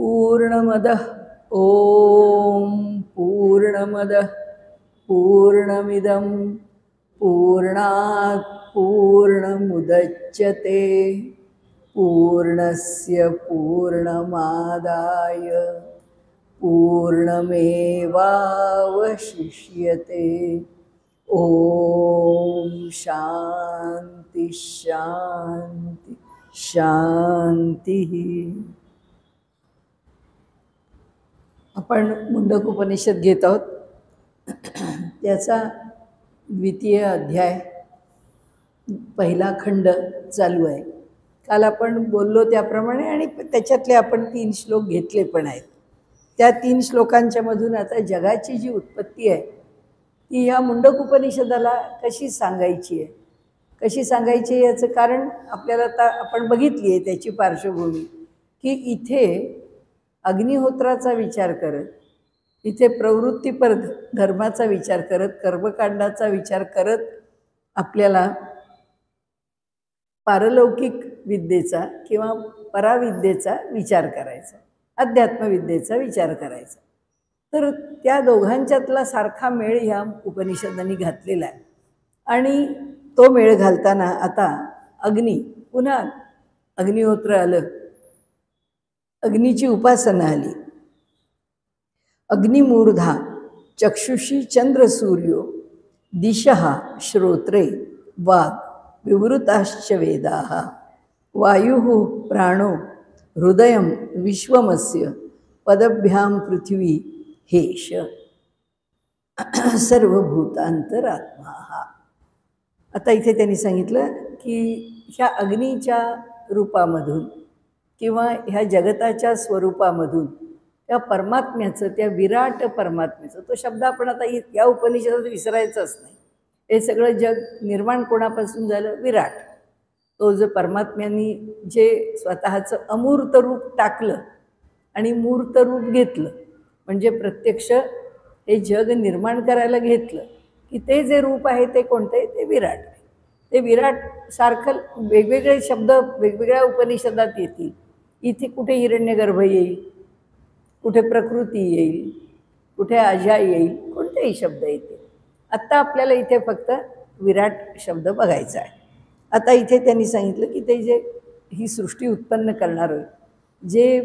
पूर्णमदः ॐ पूर्णमदः पूर्णमिदं पूर्णात् पूर्णमुदच्यते पूर्णस्य पूर्णमादाय पूर्णमेवावशिष्यते। ॐ शान्ति शान्ति शान्तिः। आपण मुंडक उपनिषद घेत आहोत। त्याचा द्वितीय अध्याय पहिला खंड चालू आहे। काल आपण बोललो त्याप्रमाणे आणि त्याच्यातले आपण 3 श्लोक घेतले पण आहेत। त्या 3 श्लोकांच्या मधून आता जगाची जी उत्पत्ती आहे ती ह्या मुंडक उपनिषदाला कशी सांगायची आहे, कशी सांगायची आहे याचं कारण आपल्याला आता आपण बघितली आहे त्याची पार्श्वभूमी, की इथे अग्निहोत्राचा विचार करत, इथे प्रवृत्तीपर धर्माचा विचार करत, कर्मकांडाचा विचार करत आपल्याला पारलौकिक विद्येचा किंवा पराविद्येचा विचार करायचा, अध्यात्मविद्येचा विचार करायचा। तर त्या दोघांच्यातला सारखा मेळ ह्या उपनिषदांनी घातलेला आहे। आणि तो मेळ घालताना आता अग्नी, पुन्हा अग्निहोत्र आलं, अग्नीची उपासना आली। अग्निमूर्धा चक्षुषी चंद्र सूर्यो दिशः श्रोत्रे वाग् विवृताश्च वेदाः वायुः प्राणो हृदयं विश्वमस्य पदभ्यां पृथ्वी हेश सर्वभूतांतरात्मा। आता इथे त्यांनी सांगितलं की ह्या अग्नीच्या रूपामधून किंवा ह्या जगताच्या स्वरूपामधून त्या परमात्म्याचं, त्या विराट परमात्म्याचं, तो शब्द आपण आता या उपनिषदात विसरायचाच नाही। हे सगळं जग निर्माण कोणापासून झालं? विराट। तो जो परमात्म्यांनी जे स्वतःचं अमूर्त रूप टाकलं आणि मूर्त रूप घेतलं, म्हणजे प्रत्यक्ष हे जग निर्माण करायला घेतलं, की ते जे रूप आहे ते कोणते? ते विराट। ते विराट सारखं वेगवेगळे शब्द वेगवेगळ्या उपनिषदात येतील। इथे कुठे हिरण्यगर्भ येईल, कुठे प्रकृती येईल, कुठे अजा येईल, कोणतेही शब्द येतील। आत्ता आपल्याला इथे फक्त विराट शब्द बघायचा आहे। आता इथे त्यांनी सांगितलं की ते जे ही सृष्टी उत्पन्न करणारं जे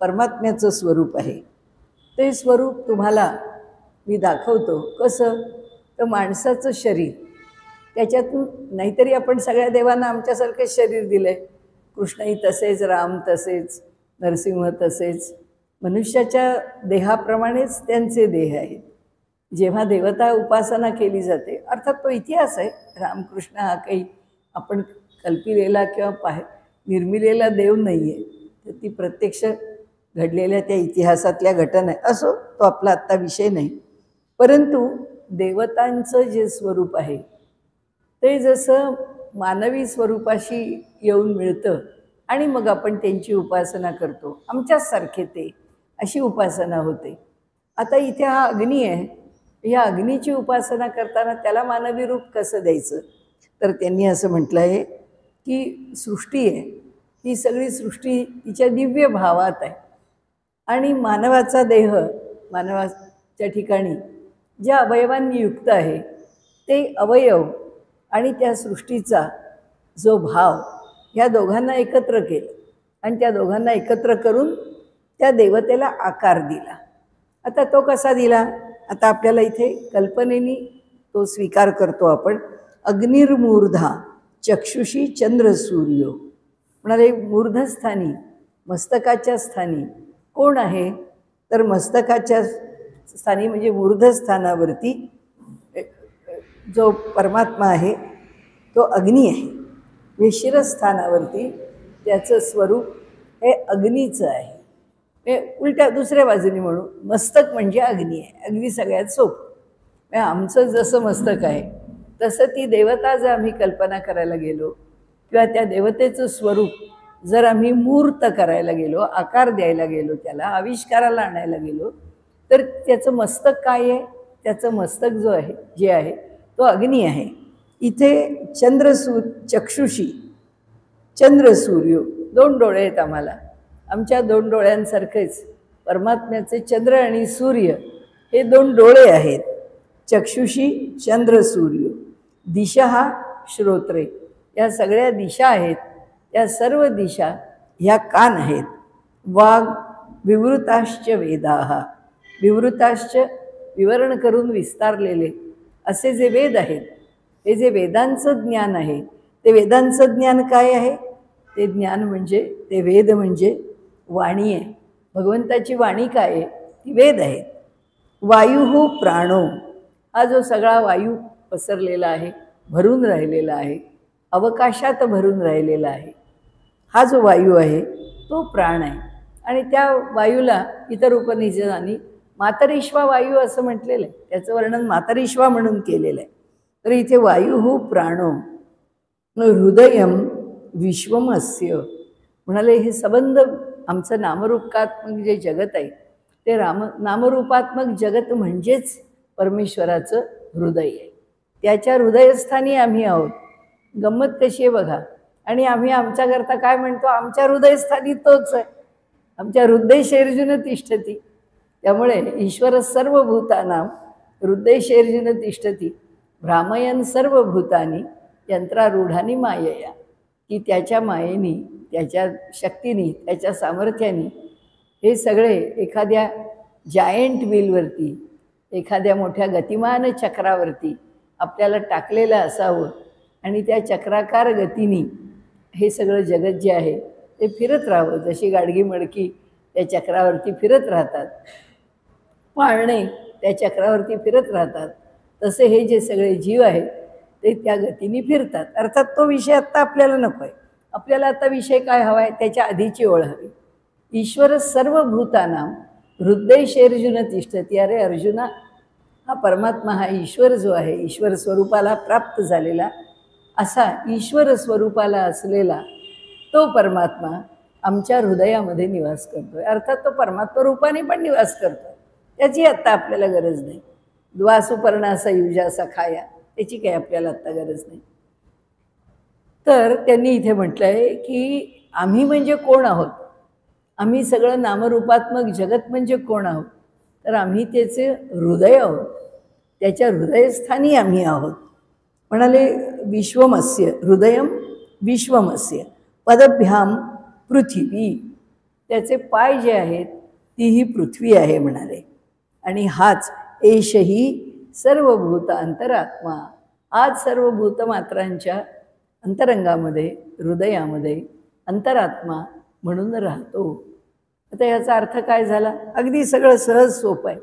परमात्म्याचं स्वरूप आहे ते स्वरूप तुम्हाला मी दाखवतो। कसं? तर माणसाचं शरीर, त्याच्यातून नाहीतरी आपण सगळ्या देवांना आमच्यासारखं शरीर दिलं आहे। कृष्णही तसेच, राम तसेच, नरसिंह तसेच, मनुष्याच्या देहाप्रमाणेच त्यांचे देह आहेत। जेव्हा देवता उपासना केली जाते, अर्थात तो इतिहास आहे, रामकृष्ण हा काही आपण कल्पिलेला किंवा निर्मिलेला देव नाही आहे, तर ती प्रत्यक्ष घडलेल्या त्या इतिहासातल्या घटना आहे। असो, तो आपला आत्ता विषय नाही। परंतु देवतांचं जे स्वरूप आहे ते जसं मानवी स्वरूपाशी येऊन मिळतं आणि मग आपण त्यांची उपासना करतो, आमच्यासारखे ते, अशी उपासना होते। आता इथे हा अग्नी आहे, ह्या अग्नीची उपासना करताना त्याला मानवी रूप कसं द्यायचं? तर त्यांनी असं म्हटलं आहे की सृष्टी आहे, ही सगळी सृष्टी तिच्या दिव्य भावात आहे आणि मानवाचा देह, मानवाच्या ठिकाणी ज्या अवयवांनी युक्त आहे ते अवयव आणि त्या सृष्टीचा जो भाव, ह्या दोघांना एकत्र केलं आणि त्या दोघांना एकत्र करून त्या देवतेला आकार दिला। आता तो कसा दिला? आता आपल्याला इथे कल्पनेनी तो स्वीकार करतो आपण। अग्निर्मूर्धा चक्षुषी चंद्र सूर्यो म्हणाले, मूर्धस्थानी, मस्तकाच्या स्थानी कोण आहे? तर मस्तकाच्या स्थानी म्हणजे मूर्धस्थानावरती जो परमात्मा आहे तो अग्नी आहे। शिरस्थानावरती त्याचं स्वरूप हे अग्नीचं आहे। हे उलट्या दुसऱ्या बाजूने म्हणू, मस्तक म्हणजे अग्नी आहे, अग्नी सगळ्यात सोपं। आमचं जसं मस्तक आहे तसं ती देवता जर आम्ही कल्पना करायला गेलो किंवा त्या देवतेचं स्वरूप जर आम्ही मूर्त करायला गेलो, आकार द्यायला गेलो, त्याला आविष्काराला आणायला गेलो, तर त्याचं मस्तक काय आहे? त्याचं मस्तक जो आहे, जे आहे तो अग्नी आहे। इथे चक्षुषी चंद्र सूर्य, 2 डोळे आहेत आम्हाला, आमच्या दोन डोळ्यांसारखेच परमात्म्याचे चंद्र आणि सूर्य हे दोन डोळे आहेत. चक्षुषी चंद्र सूर्य, दिशा श्रोत्रे, या सगळ्या दिशा आहेत. या सर्व दिशा ह्या कान आहेत. वाघ विवृताश्च वेदाः, विवृताश्च विवरण करून विस्तारलेले असे जे वेद आहेत, हे जे वेदांचं ज्ञान आहे, ते वेदांचं ज्ञान काय आहे? ते ज्ञान म्हणजे, ते वेद म्हणजे वाणी आहे. भगवंताची वाणी काय आहे? ती वेद आहेत. वायू प्राणो, हा जो सगळा वायू पसरलेला आहे, भरून राहिलेला आहे, अवकाशात भरून राहिलेला आहे, हा जो वायू आहे तो प्राण आहे. आणि त्या वायूला इतर उपनिषदांनी मातरिश्वा वायू असं म्हटलेलं आहे. त्याचं वर्णन मातरिश्वा म्हणून केलेलं आहे. तर इथे वायू प्राणो हृदयम विश्वमस्य म्हणाले. हे संबंध आमचं नामरूपात्मक जे जगत आहे, ते नामरूपात्मक जगत म्हणजेच परमेश्वराचं हृदय आहे. त्याच्या हृदयस्थानी आम्ही आहोत. गंमत कशी आहे बघा. आणि आम्ही आमच्याकरता काय म्हणतो? आमच्या हृदयस्थानी तोच आहे. आमच्या हृदयशेर्जुन तिष्ठती. त्यामुळे ईश्वर सर्वभूतानां हृदयशेर्जुन तिष्ठती भ्रामयन सर्वभूतानी यंत्रारूढानी मायया, की त्याच्या मायेनी, त्याच्या शक्तीनी, त्याच्या सामर्थ्याने हे सगळे एखाद्या जायंट व्हीलवरती, एखाद्या मोठ्या गतिमान चक्रावरती आपल्याला टाकलेलं असावं आणि त्या चक्राकार गतीने हे सगळं जगत जे आहे ते फिरत राहावं. जशी गाडगी मडकी त्या चक्रावरती फिरत राहतात, पाळणे त्या चक्रावरती फिरत राहतात, तसे हे जे सगळे जीव आहेत ते त्या गतीने फिरतात. अर्थात तो विषय आत्ता आपल्याला नको आहे. आपल्याला आता विषय काय हवा आहे? त्याच्या आधीची ओळ हवी. ईश्वर सर्वभूतानां हृदयशेर्जुन तिष्ठती. अरे अर्जुना, हा परमात्मा, हा ईश्वर जो आहे, ईश्वर स्वरूपाला प्राप्त झालेला असा ईश्वर स्वरूपाला असलेला तो परमात्मा आमच्या हृदयामध्ये निवास करतो आहे. अर्थात तो परमात्मा रूपाने पण निवास करतो आहे. त्याची आत्ता आपल्याला गरज नाही. द्वासुपर्णासा युजासा खाया, त्याची काही आपल्याला आत्ता गरज नाही. तर त्यांनी इथे म्हटलं आहे की आम्ही म्हणजे कोण आहोत? आम्ही सगळं नामरूपात्मक जगत म्हणजे कोण आहोत? तर आम्ही त्याचे हृदय आहोत. त्याच्या हृदयस्थानी आम्ही आहोत. म्हणाले विश्वमस्य, हृदयम विश्वमस्य पदभ्याम पृथ्वी, त्याचे पाय जे आहेत ती ही पृथ्वी आहे म्हणाले. आणि हाच एषही सर्वभूत अंतरात्मा, आज सर्व भूतमात्रांच्या अंतरंगामध्ये, हृदयामध्ये अंतरात्मा म्हणून राहतो. आता याचा अर्थ काय झाला? अगदी सगळं सहज सोपं आहे.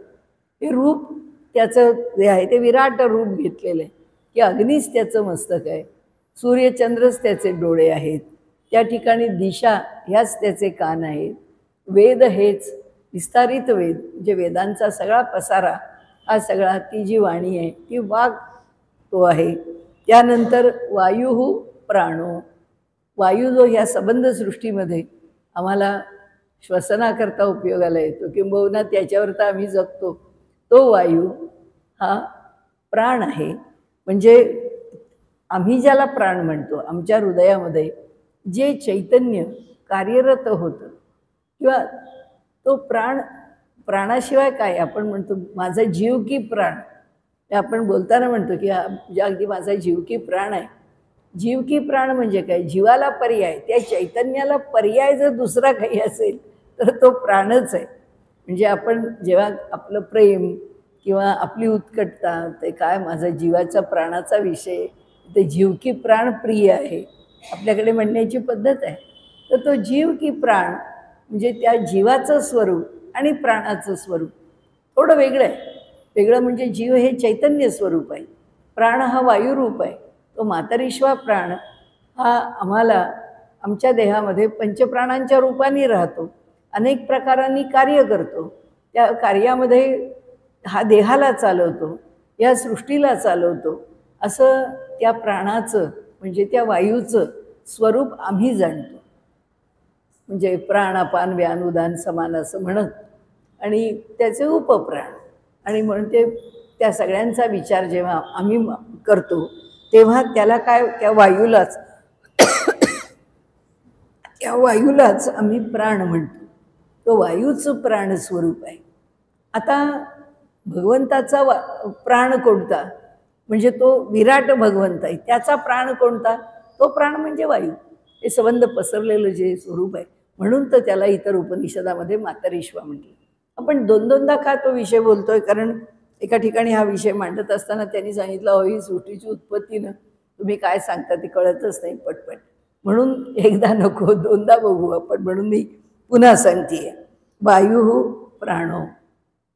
हे रूप त्याचं जे आहे ते विराट रूप घेतलेलं आहे, की अग्नीच त्याचं मस्तक आहे, सूर्यचंद्रच त्याचे डोळे आहेत, त्या ठिकाणी दिशा ह्याच त्याचे कान आहेत, वेद हेच विस्तारित वेद, म्हणजे वेदांचा सगळा पसारा, हा सगळा ती जी वाणी आहे ती वाघ तो आहे. त्यानंतर वायू प्राणो, वायू जो ह्या संबंधसृष्टीमध्ये आम्हाला श्वसनाकरता उपयोगाला येतो, किंबहुना त्याच्यावर तर आम्ही जगतो, तो वायू हा प्राण आहे. म्हणजे आम्ही ज्याला प्राण म्हणतो, आमच्या हृदयामध्ये जे चैतन्य कार्यरत होतं, किंवा तो प्राणाशिवाय काय आपण म्हणतो, माझा जीव की प्राण, ते आपण बोलताना म्हणतो की अगदी माझा जीव की प्राण आहे. जीव की प्राण म्हणजे काय? जीवाला पर्याय, त्या चैतन्याला पर्याय जर दुसरा काही असेल तर तो प्राणच आहे. म्हणजे आपण जेव्हा आपलं प्रेम किंवा आपली उत्कटता, ते काय माझा जीवाचा प्राणाचा विषय, ते जीव की प्राण प्रिय आहे आपल्याकडे म्हणण्याची पद्धत आहे. तर तो जीव की प्राण म्हणजे त्या जीवाचं स्वरूप आणि प्राणाचं स्वरूप थोडं वेगळं आहे. वेगळं म्हणजे जीव हे चैतन्य स्वरूप आहे, प्राण हा वायुरूप आहे. तो मातरिश्वा प्राण हा आम्हाला आमच्या देहामध्ये पंचप्राणांच्या रूपाने राहतो, अनेक प्रकारांनी कार्य करतो. त्या कार्यामध्ये हा देहाला चालवतो, या सृष्टीला चालवतो. असं त्या प्राणाचं म्हणजे त्या वायूचं स्वरूप आम्ही जाणतो. म्हणजे प्राण अपान व्यान उदान समान असं म्हणत, आणि त्याचे उपप्राण, आणि म्हणून ते त्या सगळ्यांचा विचार जेव्हा आम्ही करतो तेव्हा त्याला काय, त्या वायूलाच या वायूलाच आम्ही प्राण म्हणतो. तो वायूचं प्राणस्वरूप आहे. आता भगवंताचा प्राण कोणता? म्हणजे तो विराट भगवंत आहे. त्याचा प्राण कोणता? तो प्राण म्हणजे वायू. हे संबंध पसरलेलं जे स्वरूप आहे, म्हणून तर त्याला इतर उपनिषदामध्ये मातरिश्वा म्हटलं. आपण दोनदा का तो विषय बोलतोय? कारण एका ठिकाणी हा विषय मांडत असताना त्यांनी सांगितलं, अहो ही सृष्टीची उत्पत्ती ना तुम्ही काय सांगता ते कळतच नाही पटपट, म्हणून एकदा नको दोनदा बघू आपण, म्हणून मी पुन्हा सांगतेय. वायू प्राणो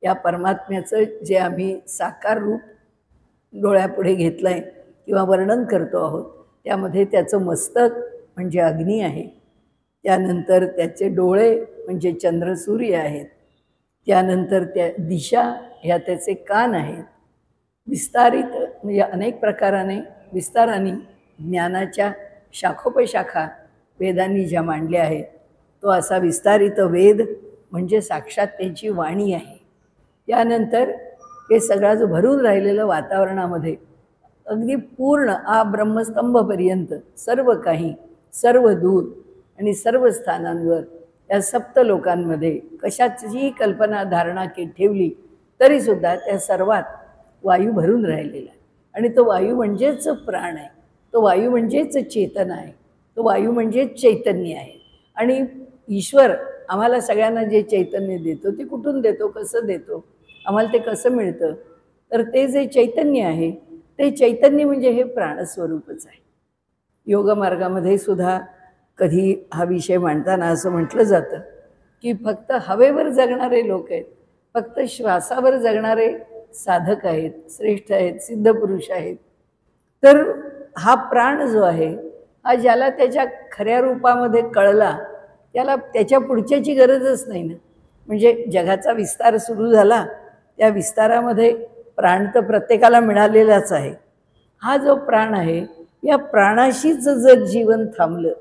या परमात्म्याचं जे आम्ही साकार रूप डोळ्यापुढे घेतलं आहे किंवा वर्णन करतो आहोत, त्यामध्ये त्याचं मस्तक म्हणजे अग्नी आहे, त्यानंतर त्याचे डोळे म्हणजे चंद्रसूर्य आहेत, त्यानंतर त्या दिशा ह्या त्याचे कान आहेत. विस्तारित म्हणजे अनेक प्रकाराने विस्ताराने ज्ञानाच्या शाखोपशाखा वेदांनी ज्या मांडल्या आहेत, तो असा विस्तारित वेद म्हणजे साक्षात त्यांची वाणी आहे. त्यानंतर हे सगळं जो भरून राहिलेलं वातावरणामध्ये अगदी पूर्ण ब्रह्मस्तंभपर्यंत सर्व काही, सर्व दूर आणि सर्व स्थानांवर या सप्त लोकांमध्ये कशाचीही कल्पना धारणा ठेवली तरीसुद्धा त्या सर्वात वायू भरून राहिलेला आहे. आणि तो वायू म्हणजेच प्राण आहे, तो वायू म्हणजेच चेतना आहे, तो वायू म्हणजेच चैतन्य आहे. आणि ईश्वर आम्हाला सगळ्यांना जे चैतन्य देतो ते कुठून देतो, कसं देतो, आम्हाला ते कसं मिळतं? तर ते जे चैतन्य आहे ते चैतन्य म्हणजे हे प्राणस्वरूपच आहे. योगमार्गामध्ये सुद्धा कधी हा विषय मांडताना असं म्हटलं जातं की फक्त हवेवर जगणारे लोक आहेत, फक्त श्वासावर जगणारे साधक आहेत, श्रेष्ठ आहेत, सिद्धपुरुष आहेत. तर हा प्राण जो आहे हा ज्याला त्याच्या खऱ्या रूपामध्ये कळला त्याला त्याच्या पुढच्याची गरजच नाही ना. म्हणजे जगाचा विस्तार सुरू झाला, त्या विस्तारामध्ये प्राण तर प्रत्येकाला मिळालेलाच आहे. हा जो प्राण आहे या प्राणाशीच जर जीवन थांबलं,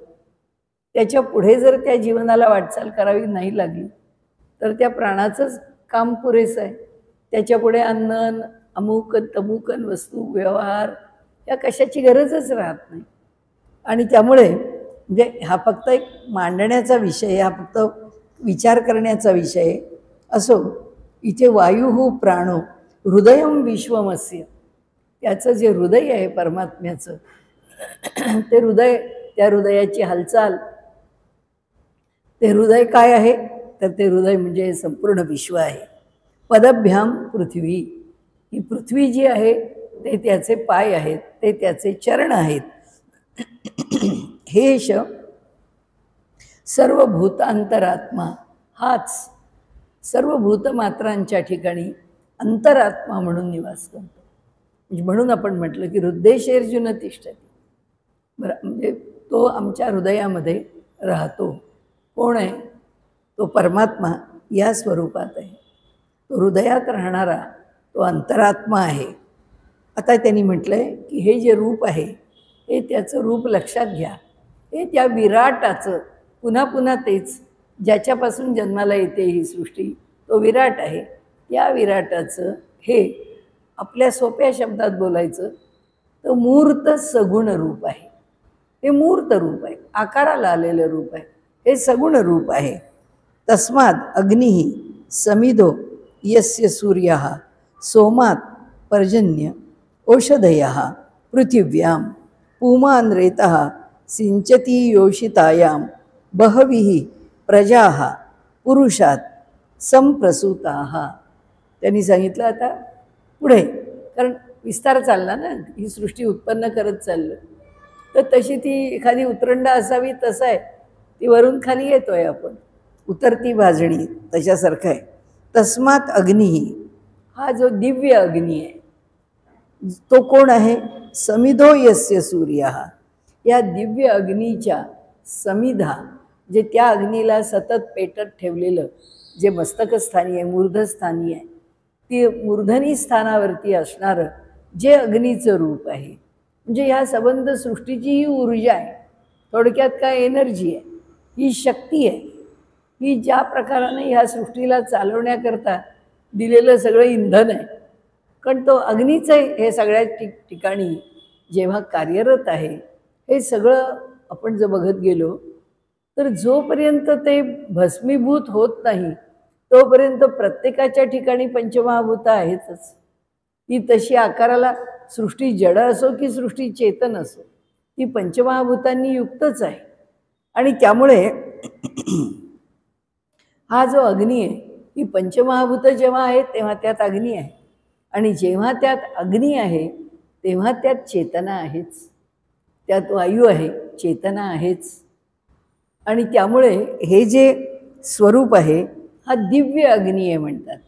त्याच्या पुढे जर त्या जीवनाला वाटचाल करावी नाही लागली तर त्या प्राणाचंच काम पुरेसं आहे. त्याच्या पुढे अन्न अमुक तमुकन वस्तू व्यवहार या कशाची गरजच राहत नाही. आणि त्यामुळे म्हणजे हा फक्त एक मांडण्याचा विषय, हा फक्त विचार करण्याचा विषय असो. इथे वायू प्राणो हृदयम विश्वमस्य, त्याचं जे हृदय आहे परमात्म्याचं ते हृदय, त्या हृदयाची हालचाल, ते हृदय काय आहे तर ते हृदय म्हणजे संपूर्ण विश्व आहे. पदभ्याम पृथ्वी, ही पृथ्वी जी आहे ते त्याचे पाय आहेत, ते त्याचे चरण आहेत. हेश सर्व भूतांतरात्मा, हाच सर्व भूतमात्रांच्या ठिकाणी अंतरात्मा म्हणून निवास करतो. म्हणून आपण म्हटलं की हृदयेषु तिष्ठती. बरं, म्हणजे तो आमच्या हृदयामध्ये राहतो. कोण आहे? तो परमात्मा या स्वरूपात आहे. तो हृदयात राहणारा तो अंतरात्मा आहे. आता त्यांनी म्हटलं आहे की हे जे रूप आहे हे त्याचं रूप लक्षात घ्या. हे त्या विराटाचं पुन्हा पुन्हा तेच, ज्याच्यापासून जन्माला येते ही सृष्टी, तो विराट आहे. या विराटाचं हे आपल्या सोप्या शब्दात बोलायचं तर मूर्त सगुण रूप आहे. हे मूर्त रूप आहे, आकाराला आलेलं रूप आहे, हे सगुण रूप आहे. तस्मात् अग्निः समिधो यस्य सूर्यः सोमात् पर्जन्य औषधयः पृथिव्यां पुमान् रेतः सिंचती योषितायां बहविः प्रजाः पुरुषात् संप्रसूताः. त्यांनी सांगितलं आता पुढे, कारण विस्तार चालला ना, ही सृष्टी उत्पन्न करत चाललं, तर तशी ती एखादी उतरंडा असावी तसं आहे, ती वरून खाली येतोय आपण, उतरती भाजणी तशासारखं आहे. तस्मात् अग्निः, हा जो दिव्य अग्नी आहे तो कोण आहे? समिधो यस्य सूर्यः, या दिव्य अग्नीच्या समिधा, जे त्या अग्नीला सतत पेटत ठेवलेलं जे मस्तकस्थानी आहे, मूर्धस्थानी आहे, ती मूर्धनी स्थानावरती असणारं जे अग्नीचं रूप आहे, म्हणजे ह्या संबंध सृष्टीची ही ऊर्जा आहे. थोडक्यात काय एनर्जी आहे, ही शक्ती आहे, ही ज्या प्रकाराने ह्या सृष्टीला चालवण्याकरता दिलेलं सगळं इंधन आहे. कारण तो अग्नीचं हे सगळ्या ठिकाणी जेव्हा कार्यरत आहे, हे सगळं आपण जर बघत गेलो तर जोपर्यंत ते भस्मीभूत होत नाही तोपर्यंत प्रत्येकाच्या ठिकाणी पंचमहाभूत आहेतच. ती तशी आकाराला सृष्टी जड असो की सृष्टी चेतन असो ती पंचमहाभूतांनी युक्तच आहे. आणि त्यामुळे हा जो अग्नी आहे ही पंचमहाभूत जेव्हा आहेत तेव्हा त्यात अग्नी आहे आणि जेव्हा त्यात अग्नी आहे तेव्हा त्यात चेतना आहेच, त्यात वायू आहे, चेतना आहेच. आणि त्यामुळे हे जे स्वरूप आहे हा दिव्य अग्नी आहे म्हणतात.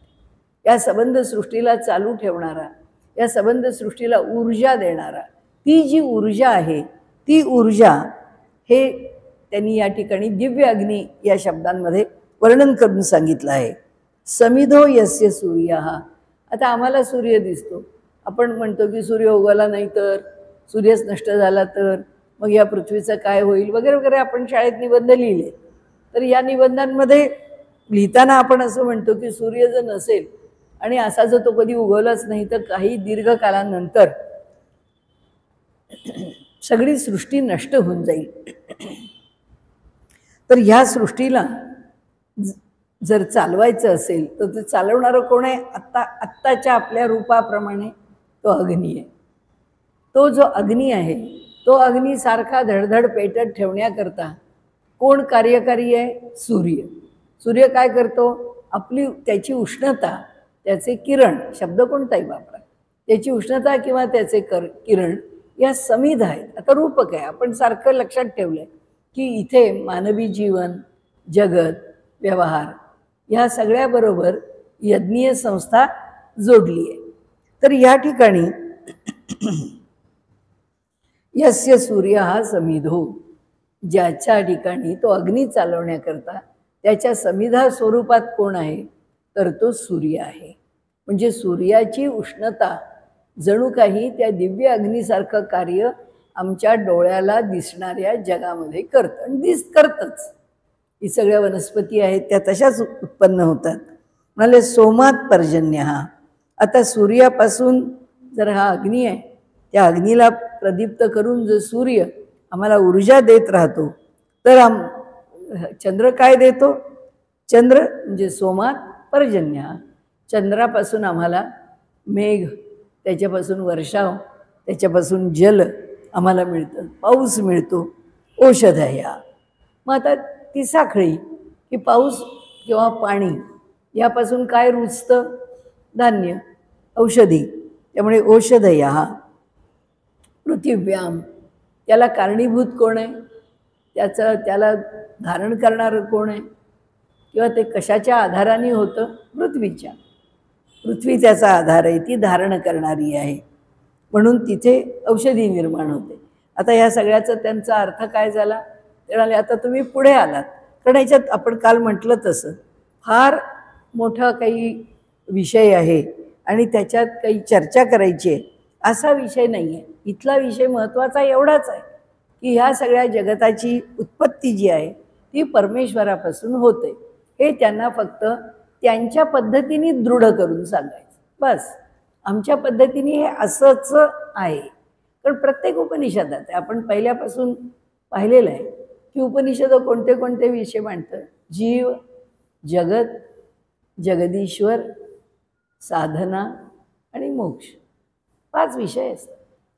या संबंध सृष्टीला चालू ठेवणारा, या संबंध सृष्टीला ऊर्जा देणारा, ती जी ऊर्जा आहे ती ऊर्जा हे त्यांनी या ठिकाणी दिव्य अग्नी या शब्दांमध्ये वर्णन करून सांगितलं आहे. समिधो यस्य सूर्य. आता आम्हाला सूर्य दिसतो, आपण म्हणतो की सूर्य उगवला नाही तर, सूर्यच नष्ट झाला तर मग या पृथ्वीचं काय होईल वगैरे वगैरे आपण शाळेत निबंध लिहिले. तर या निबंधांमध्ये लिहिताना आपण असं म्हणतो की सूर्य जर नसेल आणि असा जर तो कधी उगवलाच नाही तर काही दीर्घ कालानंतर सगळी सृष्टी नष्ट होऊन जाईल. तर ह्या सृष्टीला जर चालवायचं असेल तर ते चालवणारं कोण आहे? आत्ताच्या आपल्या रूपाप्रमाणे तो अग्नी आहे. तो जो अग्नी आहे तो अग्नी सारखा धडधड पेटत ठेवण्याकरता कोण कार्यकारी आहे? सूर्य. सूर्य काय करतो? आपली त्याची उष्णता, त्याचे किरण, शब्द कोणताही वापरा, त्याची उष्णता किंवा त्याचे किरण या समिध आहेत. आता रूपक आहे, आपण सारखं लक्षात ठेवलं आहे की इथे मानवी जीवन, जगत, व्यवहार ह्या सगळ्याबरोबर यज्ञीय संस्था जोडली आहे. तर या ठिकाणी यस्य सूर्य हा समिधो, ज्याच्या ठिकाणी तो अग्नी चालवण्याकरता त्याच्या समिधा स्वरूपात कोण आहे? तर तो सूर्य आहे. म्हणजे सूर्याची उष्णता जणू काही त्या दिव्य अग्नीसारखं कार्य आमच्या डोळ्याला दिसणाऱ्या जगामध्ये करतं आणि करतंच. ही सगळ्या वनस्पती आहेत त्या तशाच उत्पन्न होतात. म्हणाले सोमात पर्जन्य. आता सूर्यापासून जर हा अग्नी आहे त्या अग्नीला प्रदीप्त करून जर सूर्य आम्हाला ऊर्जा देत राहतो तर चंद्र काय देतो? चंद्र म्हणजे सोमात पर्जन्य. चंद्रापासून आम्हाला मेघ, त्याच्यापासून वर्षाव, त्याच्यापासून जल आम्हाला मिळतं, पाऊस मिळतो, औषधया. मग आता ती साखळी की पाऊस किंवा पाणी यापासून काय रुजतं? धान्य, औषधी. त्यामुळे औषधया. पृथिव्याम, त्याला कारणीभूत कोण आहे? त्याला धारण करणारं कोण आहे? किंवा ते कशाच्या आधाराने होतं? पृथ्वीच्या. पृथ्वी त्याचा आधार आहे, ती धारण करणारी आहे, म्हणून तिथे औषधी निर्माण होते. आता ह्या सगळ्याचा त्यांचा अर्थ काय झाला? ते म्हणाले आता तुम्ही पुढे आलात, कारण ह्याच्यात आपण काल म्हटलं तसं फार मोठा काही विषय आहे आणि त्याच्यात काही चर्चा करायची आहे असा विषय नाही आहे. इथला विषय महत्त्वाचा एवढाच आहे की ह्या सगळ्या जगताची उत्पत्ती जी आहे ती परमेश्वरापासून होते. हे त्यांना फक्त त्यांच्या पद्धतीने दृढ करून सांगायचं बस. आमच्या पद्धतीने हे असंच आहे. कारण प्रत्येक उपनिषदात आहे, आपण पहिल्यापासून पाहिलेलं आहे की उपनिषद कोणते कोणते विषय मांडतं? जीव, जगत, जगदीश्वर, साधना आणि मोक्ष. 5 विषय असतात.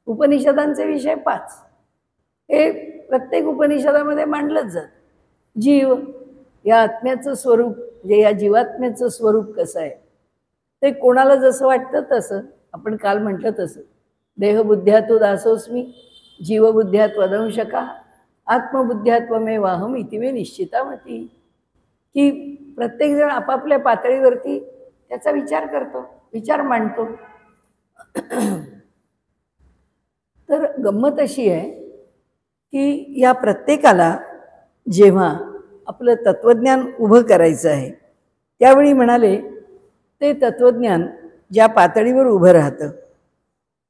उपनिषदांचे विषय 5 हे प्रत्येक उपनिषदामध्ये मांडलंच जातं. जीव या आत्म्याचं स्वरूप, म्हणजे या जीवात्म्याचं स्वरूप कसं आहे ते कोणाला जसं वाटतं तसं. आपण काल म्हटलं तसं देहबुद्ध्यातो दासोस्मी, जीवबुद्ध्यात्वदंशका, आत्मबुद्ध्यात्वमेवाहम इति मे निश्चितामती. की प्रत्येकजण आपापल्या पातळीवरती त्याचा विचार करतो, विचार मांडतो. तर गंमत अशी आहे की या प्रत्येकाला जेव्हा आपलं तत्त्वज्ञान उभं करायचं आहे त्यावेळी म्हणाले ते तत्त्वज्ञान ज्या पातळीवर उभं राहतं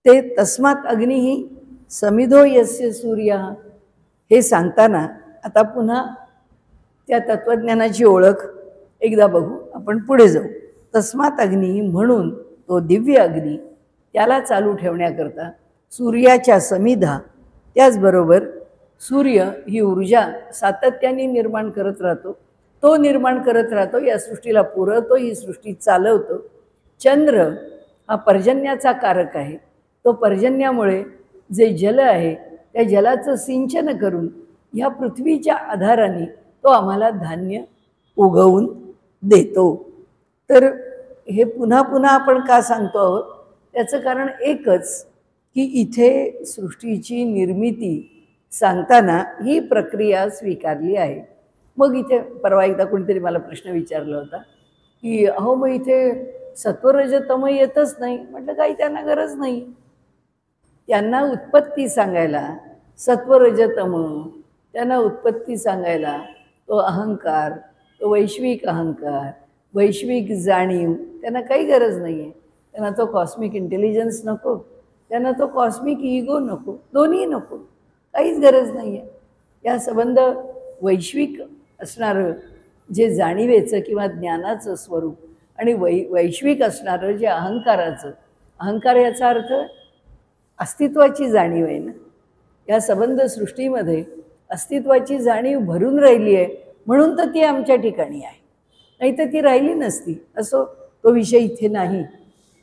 ते तस्मात अग्निही समिधो यस्य सूर्य हे सांगताना आता पुन्हा त्या तत्त्वज्ञानाची ओळख एकदा बघू, आपण पुढे जाऊ. तस्मात अग्नी म्हणून तो दिव्य अग्नी त्याला चालू ठेवण्याकरता सूर्याच्या समिधा, त्याचबरोबर सूर्य ही ऊर्जा सातत्याने निर्माण करत राहतो, तो निर्माण करत राहतो, या सृष्टीला पुरवतो, ही सृष्टी चालवतो. चंद्र हा पर्जन्याचा कारक आहे, तो पर्जन्यामुळे जे जल आहे त्या जलाचं सिंचन करून ह्या पृथ्वीच्या आधाराने तो आम्हाला धान्य उगवून देतो. तर हे पुन्हा पुन्हा आपण का सांगतो आहोत, त्याचं कारण एकच की इथे सृष्टीची निर्मिती सांगताना ही प्रक्रिया स्वीकारली आहे. मग इथे परवा एकदा कोणीतरी मला प्रश्न विचारला होता की अहो मग इथे सत्वरजतम येतच नाही. म्हटलं काही त्यांना गरज नाही. त्यांना उत्पत्ती सांगायला सत्वरजतम, त्यांना उत्पत्ती सांगायला तो अहंकार, तो वैश्विक अहंकार, वैश्विक जाणीव, त्यांना काही गरज नाही आहे. त्यांना तो कॉस्मिक इंटेलिजन्स नको, त्यांना तो कॉस्मिक इगो नको, दोन्ही नको, काहीच गरज नाही आहे. या संबंध वैश्विक असणारं जे जाणीवेचं किंवा ज्ञानाचं स्वरूप आणि वैश्विक असणारं जे अहंकाराचं, अहंकार याचा अर्थ अस्तित्वाची जाणीव आहे ना. या संबंध सृष्टीमध्ये अस्तित्वाची जाणीव भरून राहिली आहे म्हणून तर ती आमच्या ठिकाणी आहे, नाही तर ती राहिली नसती. असो, तो विषय इथे नाही.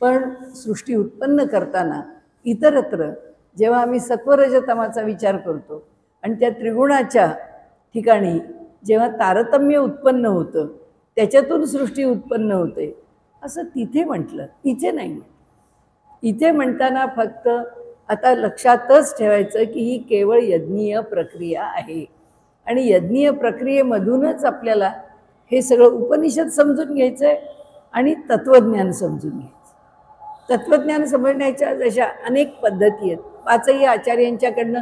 पण सृष्टी उत्पन्न करताना इतरत्र जेव्हा आम्ही सत्वरजतमाचा विचार करतो आणि त्या त्रिगुणाच्या ठिकाणी जेव्हा तारतम्य उत्पन्न होतं, त्याच्यातून सृष्टी उत्पन्न होते, असं तिथे म्हटलं, इथे नाही म्हटलं. इथे म्हणताना फक्त आता लक्षातच ठेवायचं की ही केवळ यज्ञीय प्रक्रिया आहे आणि यज्ञीय प्रक्रियेमधूनच आपल्याला हे सगळं उपनिषद समजून घ्यायचं आहे आणि तत्त्वज्ञान समजून घ्यायचं. तत्त्वज्ञान समजण्याच्या जशा अनेक पद्धती आहेत, पाचही आचार्यांच्याकडनं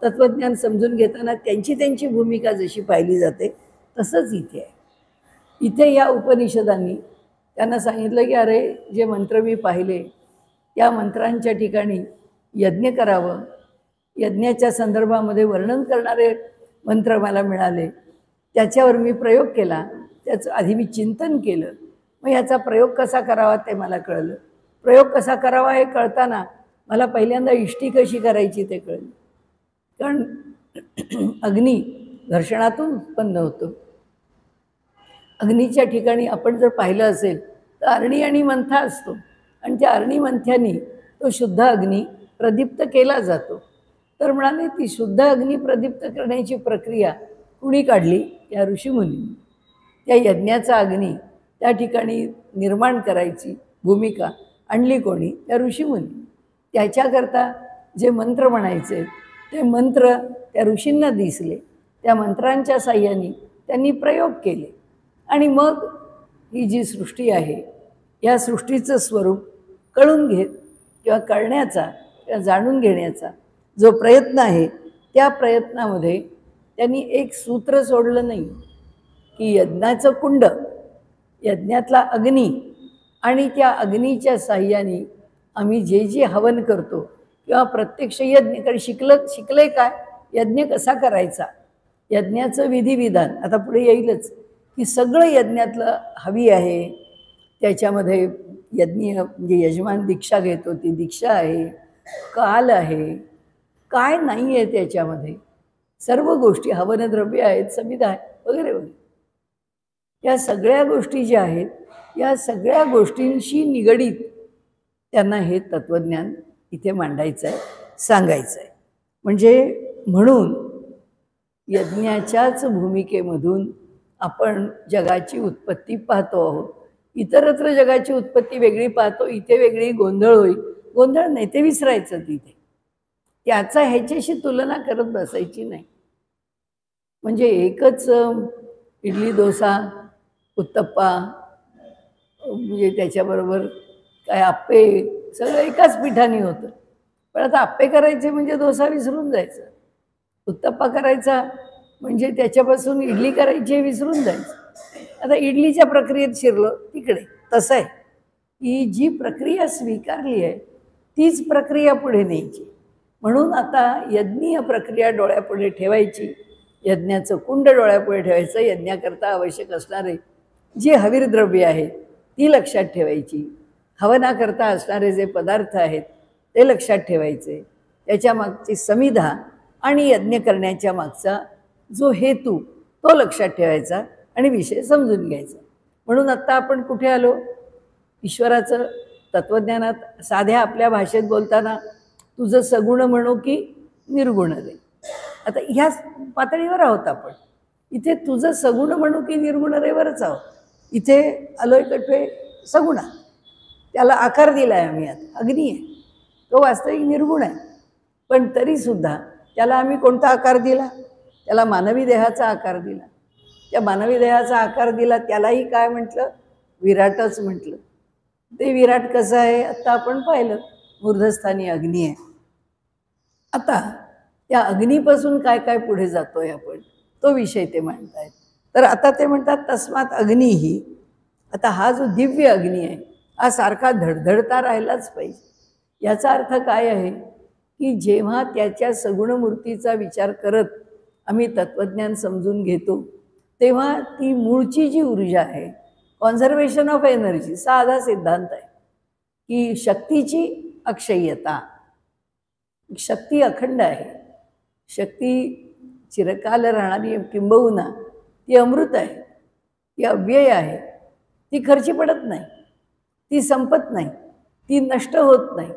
तत्त्वज्ञान समजून घेताना त्यांची त्यांची भूमिका जशी पाहिली जाते तसंच इथे आहे. इथे या उपनिषदांनी त्यांना सांगितलं की अरे जे मंत्र मी पाहिले त्या मंत्रांच्या ठिकाणी यज्ञ करावं, यज्ञाच्या संदर्भामध्ये वर्णन करणारे मंत्र मला मिळाले, त्याच्यावर मी प्रयोग केला, त्याचं आधी मी चिंतन केलं, मग ह्याचा प्रयोग कसा करावा ते मला कळलं. प्रयोग कसा करावा हे कळताना मला पहिल्यांदा इष्टी कशी करायची ते कळलं. कारण अग्नी घर्षणातून उत्पन्न होतो. अग्नीच्या ठिकाणी आपण जर पाहिलं असेल तर अरणी आणि मंथा असतो आणि त्या अरणी मंथ्यानी तो शुद्ध अग्नी प्रदीप्त केला जातो. तर म्हणाले ती शुद्ध अग्नी प्रदीप्त करण्याची प्रक्रिया कुणी काढली? या ऋषीमुनींनी. त्या यज्ञाचा अग्नी त्या ठिकाणी निर्माण करायची भूमिका आणली कोणी? त्या ऋषीमुनी. त्याच्याकरता जे मंत्र म्हणायचे ते मंत्र त्या ऋषींना दिसले, त्या मंत्रांच्या साह्याने त्यांनी प्रयोग केले आणि मग ही जी सृष्टी आहे या सृष्टीचं स्वरूप कळून घेत किंवा कळण्याचा किंवा जाणून घेण्याचा जो प्रयत्न आहे त्या प्रयत्नामध्ये त्यांनी एक सूत्र सोडलं नाही की यज्ञाचं कुंड, यज्ञातला अग्नी आणि त्या अग्नीच्या साह्याने आम्ही जे जे हवन करतो किंवा प्रत्यक्ष यज्ञ कारण शिकले काय यज्ञ कसा करायचा, यज्ञाचं विधिविधान आता पुढे येईलच की सगळं यज्ञातलं हवी आहे. त्याच्यामध्ये यज्ञ म्हणजे यजमान दीक्षा घेतो ती दीक्षा आहे, काल आहे, काय नाही आहे त्याच्यामध्ये, सर्व गोष्टी हवनद्रव्य आहेत, समिधा आहे वगैरे वगैरे. या सगळ्या गोष्टी ज्या आहेत या सगळ्या गोष्टींशी निगडीत त्यांना हे तत्त्वज्ञान इथे मांडायचं आहे, सांगायचं आहे. म्हणजे म्हणून यज्ञाच्याच भूमिकेमधून आपण जगाची उत्पत्ती पाहतो आहोत. इतरत्र जगाची उत्पत्ती वेगळी पाहतो, इथे वेगळी, गोंधळ होईल. गोंधळ नाही, ते विसरायचं तिथे, त्याचा ह्याच्याशी तुलना करत बसायची नाही. म्हणजे एकच इडली डोसा उत्तप्पा म्हणजे त्याच्याबरोबर काय आप्पे सगळं एकाच पिठाने होतं. पण आता आप्पे करायचे म्हणजे डोसा विसरून जायचं, उत्तप्पा करायचा म्हणजे त्याच्यापासून इडली करायची हे विसरून जायचं. आता इडलीच्या प्रक्रियेत शिरलो तिकडे. तसं आहे की जी प्रक्रिया स्वीकारली आहे तीच प्रक्रिया पुढे न्यायची. म्हणून आता यज्ञीय प्रक्रिया डोळ्यापुढे ठेवायची, यज्ञाचं कुंड डोळ्यापुढे ठेवायचं, यज्ञाकरता आवश्यक असणारे जे हवीर द्रव्य आहेत ती लक्षात ठेवायची, हवनाकरता असणारे जे पदार्थ आहेत ते लक्षात ठेवायचे, त्याच्या मागची समिधा आणि यज्ञ करण्याच्या मागचा जो हेतू तो लक्षात ठेवायचा आणि विषय समजून घ्यायचा. म्हणून आत्ता आपण कुठे आलो? ईश्वराचं तत्त्वज्ञानात साध्या आपल्या भाषेत बोलताना तुझं सगुण म्हणू की निर्गुण रे. आता ह्याच पातळीवर आहोत आपण. इथे तुझं सगुण म्हणू की निर्गुण रेवरच आहोत. इथे आलोय कठे सगुणा, त्याला आकार दिला आहे आम्ही. आता अग्नी आहे, तो वास्तविक निर्गुण आहे, पण तरीसुद्धा त्याला आम्ही कोणता आकार दिला? त्याला मानवी देहाचा आकार दिला. त्या मानवी देहाचा आकार दिला त्यालाही काय म्हटलं? विराटच म्हटलं. ते विराट कसं आहे आत्ता आपण पाहिलं, मूर्धस्थानी अग्नी आहे. आता त्या अग्नीपासून काय काय पुढे जातोय आपण, तो विषय ते म्हणतायत. तर आता ते म्हणतात तस्मात अग्नीही. आता हा जो दिव्य अग्नी आहे हा सारखा धडधडता राहिलाच पाहिजे. याचा अर्थ काय आहे की जेव्हा त्याच्या सगुण मूर्तीचा विचार करत आम्ही तत्त्वज्ञान समजून घेतो तेव्हा ती मूळची जी ऊर्जा आहे, कॉन्झर्वेशन ऑफ एनर्जी, साधा सिद्धांत आहे की शक्तीची अक्षय्यता. शक्ती अखंड आहे, शक्ती चिरकाल राहणारी, किंबहुना ती अमृत आहे, ती अव्यय आहे, ती खर्ची पडत नाही, ती संपत नाही, ती नष्ट होत नाही.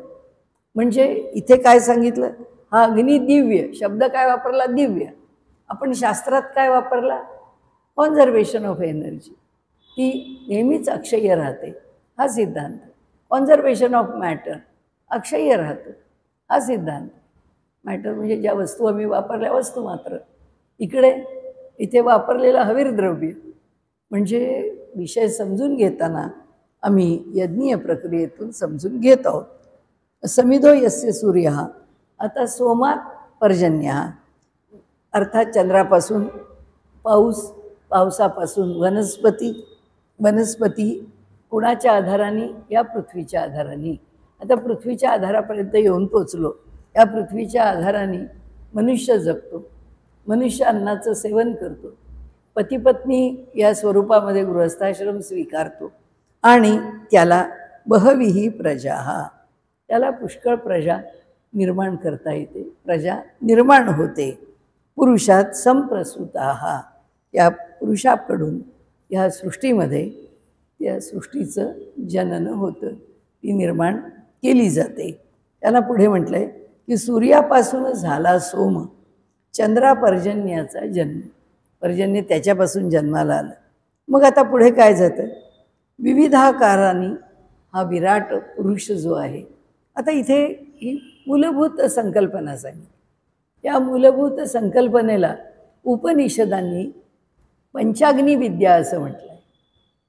म्हणजे इथे काय सांगितलं? हा अग्नी दिव्य, शब्द काय वापरला? दिव्य. आपण शास्त्रात काय वापरला? Conservation of energy. ती नेहमीच अक्षय्य राहते, हा सिद्धांत. कॉन्झर्वेशन ऑफ मॅटर, अक्षय्य राहतं, हा सिद्धांत. मॅटर म्हणजे ज्या वस्तू आम्ही वापरल्या, वस्तू मात्र. इथे वापरलेलं हवीर द्रव्य. म्हणजे विषय समजून घेताना आम्ही यज्ञीय प्रक्रियेतून समजून घेत आहोत. समिधो यस्य सूर्य. आता सोमात पर्जन्य, अर्थात चंद्रापासून पाऊस, पावसापासून वनस्पती कुणाच्या आधाराने? या पृथ्वीच्या आधाराने. आता पृथ्वीच्या आधारापर्यंत येऊन पोचलो. या पृथ्वीच्या आधाराने मनुष्य जगतो, मनुष्य अन्नाचं सेवन करतो, पतिपत्नी या स्वरूपामध्ये गृहस्थाश्रम स्वीकारतो आणि त्याला बहवीही प्रजा, त्याला पुष्कळ प्रजा निर्माण करता येते, प्रजा निर्माण होते. पुरुषात संप्रसूता, या पुरुषाकडून या सृष्टीमध्ये त्या सृष्टीचं जनन होतं, ती निर्माण केली जाते. त्याला पुढे म्हटलं आहे की सूर्यापासूनच झाला सोम, चंद्रापर्जन्याचा जन्म. पर्जन्य त्याच्यापासून जन्माला आलं. मग आता पुढे काय जातं? विविधाकाराने हा विराट पुरुष जो आहे. आता इथे ही मूलभूत संकल्पना सांगितली. या मूलभूत संकल्पनेला उपनिषदांनी पंचाग्नी विद्या असं म्हटलं आहे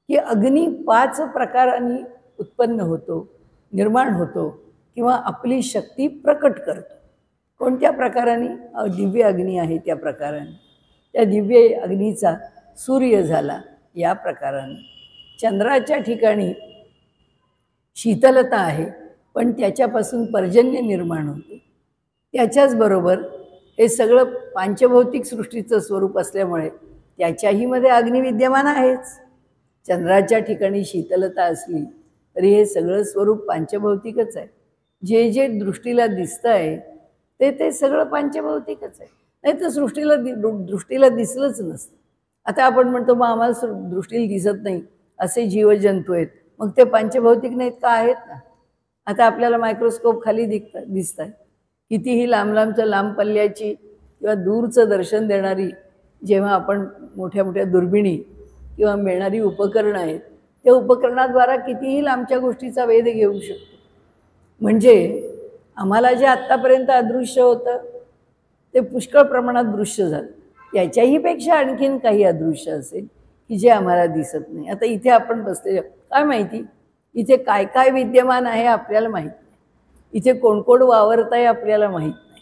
की अग्नी 5 प्रकारांनी उत्पन्न होतो, निर्माण होतो किंवा आपली शक्ती प्रकट करतो. कोणत्या प्रकाराने? दिव्य अग्नी आहे त्या प्रकाराने. त्या दिव्य अग्नीचा सूर्य झाला या प्रकाराने. चंद्राच्या ठिकाणी शीतलता आहे पण त्याच्यापासून पर्जन्य निर्माण होते. त्याच्याचबरोबर हे सगळं पांचभौतिक सृष्टीचं स्वरूप असल्यामुळे त्याच्याही मध्ये अग्नी विद्यमान आहेच. चंद्राच्या ठिकाणी शीतलता असली तरी हे सगळं स्वरूप पांचभौतिकच आहे. जे जे दृष्टीला दिसतं आहे ते सगळं पांचभौतिकच आहे. नाही तर दृष्टीला दिसलंच नसतं. आता आपण म्हणतो मग आम्हाला दृष्टीला दिसत नाही असे जीवजंतू आहेत, मग ते पांचभौतिक नाहीत का? आहेत ना. आता आपल्याला मायक्रोस्कोप खाली दिसत आहे. कितीही लांब पल्ल्याची किंवा दूरचं दर्शन देणारी जेव्हा आपण मोठ्या मोठ्या दुर्बिणी किंवा मिळणारी उपकरणं आहेत त्या उपकरणाद्वारा कितीही लांबच्या गोष्टीचा वेध घेऊ शकतो. म्हणजे आम्हाला जे आत्तापर्यंत अदृश्य होतं ते पुष्कळ प्रमाणात दृश्य झालं. याच्याही पेक्षा आणखीन काही अदृश्य असेल की जे आम्हाला दिसत नाही. आता इथे आपण बसले, काय माहिती इथे काय काय विद्यमान आहे आपल्याला माहीत नाही. इथे कोण कोण वावरत आहे आपल्याला माहीत नाही.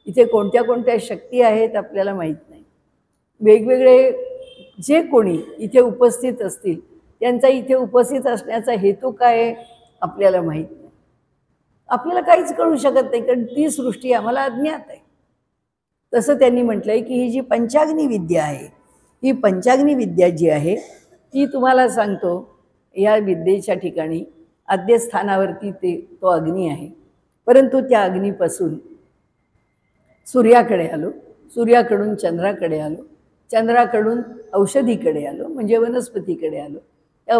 इथे कोणत्या कोणत्या शक्ती आहेत आपल्याला माहीत नाही. वेगवेगळे जे कोणी इथे उपस्थित असतील त्यांचा इथे उपस्थित असण्याचा हेतू काय आहे आपल्याला माहीत नाही. आपल्याला काहीच कळू शकत नाही कारण ती सृष्टी आम्हाला अज्ञात आहे. तसं त्यांनी म्हटलं आहे की ही जी पंचाग्नी विद्या आहे, ही पंचाग्नी विद्या जी आहे ती तुम्हाला सांगतो, या विद्येच्या ठिकाणी आद्यस्थानावरती तो अग्नी आहे. परंतु त्या अग्नीपासून सूर्याकडे आलो, सूर्याकडून चंद्राकडे आलो, चंद्राकडून औषधीकडे आलो म्हणजे वनस्पतीकडे आलो, त्या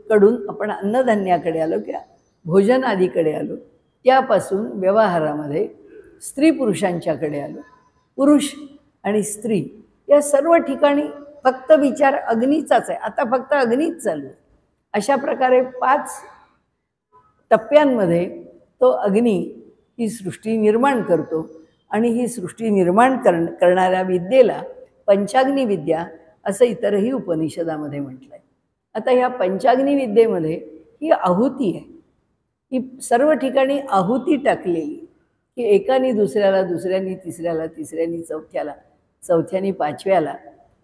कडून आपण अन्नधान्याकडे आलो किंवा भोजन आदीकडे आलो, त्यापासून व्यवहारामध्ये स्त्री पुरुषांच्याकडे आलो, पुरुष आणि स्त्री या सर्व ठिकाणी फक्त विचार अग्नीचाच आहे, आता फक्त अग्नीच चालू आहे. अशा प्रकारे 5 टप्प्यांमध्ये तो अग्नी ही सृष्टी निर्माण करतो आणि ही सृष्टी निर्माण करणाऱ्या विद्येला पंचाग्नी विद्या असं इतरही उपनिषदामध्ये म्हटलं आहे. आता ह्या पंचाग्नी विद्येमध्ये ही आहुती आहे, ही सर्व ठिकाणी आहुती टाकलेली की एकाने दुसऱ्याला, दुसऱ्यानी तिसऱ्याला, तिसऱ्यानी चौथ्याला, चौथ्यानी पाचव्याला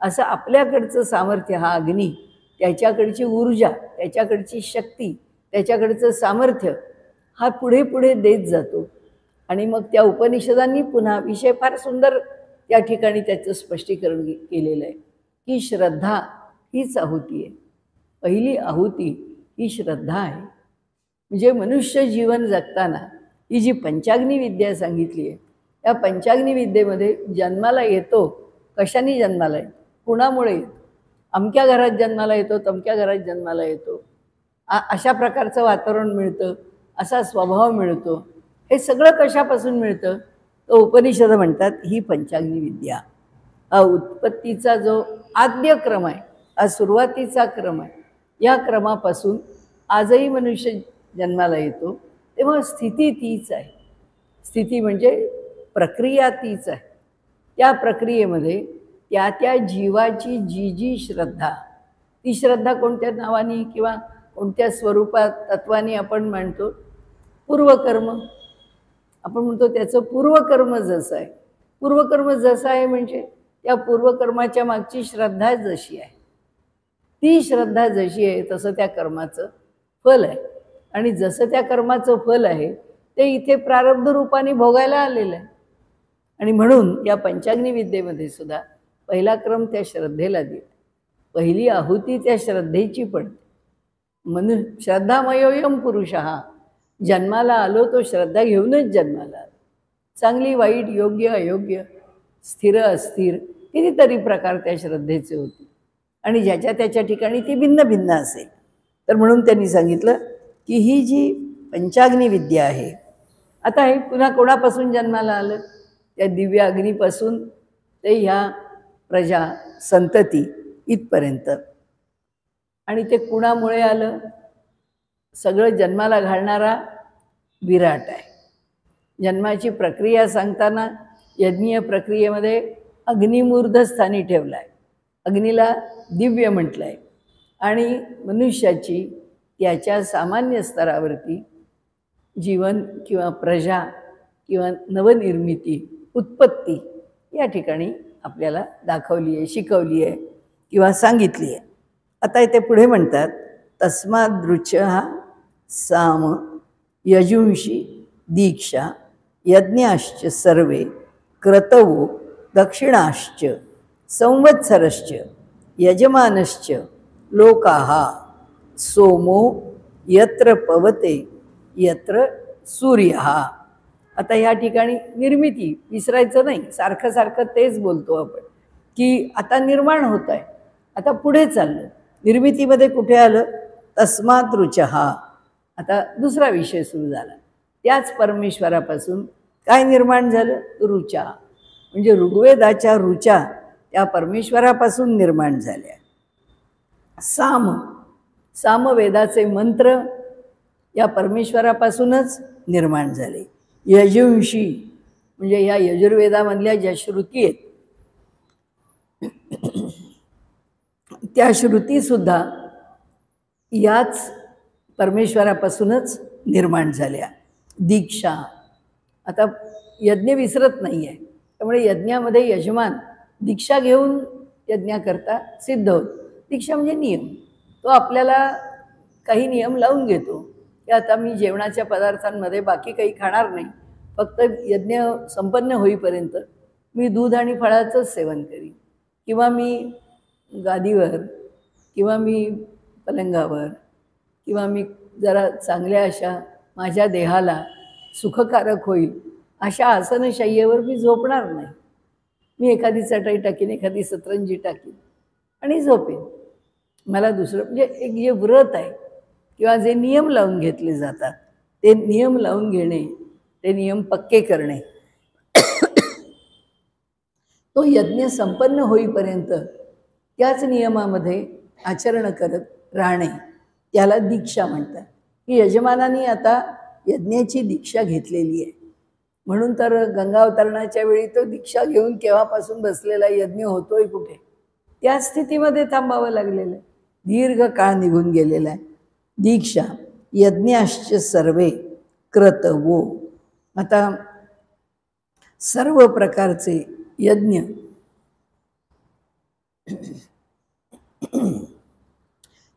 असं आपल्याकडचं सामर्थ्य हा अग्नी, त्याच्याकडची ऊर्जा, त्याच्याकडची शक्ती, त्याच्याकडचं सामर्थ्य हा पुढे पुढे देत जातो. आणि मग त्या उपनिषदांनी पुन्हा विषय फार सुंदर त्या ठिकाणी त्याचं स्पष्टीकरण केलेलं आहे की श्रद्धा हीच आहुती आहे. पहिली आहुती ही श्रद्धा आहे. म्हणजे मनुष्य जीवन जगताना ही जी पंचाग्नी विद्या सांगितली आहे, त्या पंचाग्नी विद्येमध्ये जन्माला येतो, कशाने जन्माला येतो, कुणामुळे येतो, अमक्या घरात जन्माला येतो, तमक्या घरात जन्माला येतो, अशा प्रकारचं वातावरण मिळतं, असा स्वभाव मिळतो, हे सगळं कशापासून मिळतं, तो उपनिषद म्हणतात ही पंचाग्नी विद्या. हा उत्पत्तीचा जो आद्य क्रम आहे, हा सुरुवातीचा क्रम आहे, या क्रमापासून आजही मनुष्य जन्माला येतो. तेव्हा स्थिती तीच आहे. स्थिती म्हणजे प्रक्रिया तीच आहे. त्या प्रक्रियेमध्ये त्या त्या जीवाची जी जी श्रद्धा, ती श्रद्धा कोणत्या नावाने किंवा कोणत्या स्वरूपात तत्वाने आपण म्हणतो, पूर्वकर्म. आपण म्हणतो त्याचं पूर्वकर्म जसं आहे, पूर्वकर्म जसं आहे म्हणजे त्या पूर्वकर्माच्या मागची श्रद्धा जशी आहे, ती श्रद्धा जशी आहे तसं त्या कर्माचं फल आहे. आणि जसं त्या कर्माचं फल आहे ते इथे प्रारब्ध रूपाने भोगायला आलेलं आहे. आणि म्हणून या पंचाग्नी विद्येमध्ये सुद्धा पहिला क्रम त्या श्रद्धेला दिला, पहिली आहुती त्या श्रद्धेची पडते. श्रद्धामयोयम पुरुष, हा जन्माला आलो तो श्रद्धा घेऊनच जन्माला आलो. चांगली वाईट, योग्य अयोग्य, स्थिर अस्थिर कितीतरी प्रकार त्या श्रद्धेचे होते आणि ज्याच्या त्याच्या ठिकाणी ती भिन्न भिन्न असेल. तर म्हणून त्यांनी सांगितलं की ही जी पंचाग्नी विद्या आहे, आता हे पुन्हा कोणापासून जन्माला आलं, त्या दिव्य अग्नीपासून ते ह्या प्रजा संतती इथपर्यंत. आणि ते कुणामुळे आलं, सगळं जन्माला घालणारा विराट आहे. जन्माची प्रक्रिया सांगताना यज्ञीय प्रक्रियेमध्ये अग्निमूर्ध स्थानी ठेवला आहे, अग्नीला दिव्य म्हटलं आहे. आणि मनुष्याची त्याच्या सामान्य स्तरावरती जीवन किंवा प्रजा किंवा नवनिर्मिती, उत्पत्ती या ठिकाणी आपल्याला दाखवली आहे, शिकवली आहे किंवा सांगितली आहे. आता इथे पुढे म्हणतात तस्मादृच साम यजुंषी दीक्षा यज्ञाश्च सर्वे क्रतवो दक्षिणाश्च संवत्सरश्च यजमानश्च लोकाः सोमो यत्र पवते यत्र सूर्यः. आता ह्या ठिकाणी निर्मिती विसरायचं नाही, सारखं सारखं तेच बोलतो आपण की आता निर्माण होत आहे, आता पुढे चाललं. निर्मितीमध्ये कुठे आलं, तस्मात् रुचः. आता दुसरा विषय सुरू झाला. त्याच परमेश्वरापासून काय निर्माण झालं, रुचा. म्हणजे ऋग्वेदाच्या रुचा त्या परमेश्वरापासून निर्माण झाल्या. साम, सामवेदाचे मंत्र या परमेश्वरापासूनच निर्माण झाले. यजुंशी म्हणजे या यजुर्वेदामधल्या ज्या श्रुती आहेत त्या श्रुतीसुद्धा याच परमेश्वरापासूनच निर्माण झाल्या. दीक्षा, आता यज्ञ विसरत नाही आहे, त्यामुळे यज्ञामध्ये यजमान दीक्षा घेऊन यज्ञाकरता सिद्ध होत. दीक्षा म्हणजे नियम, तो आपल्याला काही नियम लावून घेतो की आता मी जेवणाच्या पदार्थांमध्ये बाकी काही खाणार नाही, फक्त यज्ञ संपन्न होईपर्यंत मी दूध आणि फळाचंच सेवन करीन, किंवा मी गादीवर किंवा मी पलंगावर किंवा मी जरा चांगल्या अशा माझ्या देहाला सुखकारक होईल अशा आसनशय्येवर मी झोपणार नाही. मी एखादी चटई टाकीन, एखादी सतरंजी टाकीन आणि झोपेन. मला दुसरं म्हणजे एक जे व्रत आहे किंवा जे नियम लावून घेतले जातात ते नियम लावून घेणे, ते नियम पक्के करणे, तो यज्ञ संपन्न होईपर्यंत त्याच नियमामध्ये आचरण करत राहणे, त्याला दीक्षा म्हणतात. की यजमानाने आता यज्ञाची दीक्षा घेतलेली आहे. म्हणून तर गंगा अवतरणाच्या वेळी तो दीक्षा घेऊन केव्हापासून बसलेला यज्ञ होतोय कुठे, त्या स्थितीमध्ये थांबावं लागलेलं आहे. दीर्घ काळ निघून गेलेला आहे. दीक्षा यज्ञाश्च सर्वे क्रतवो. आता सर्व प्रकारचे यज्ञ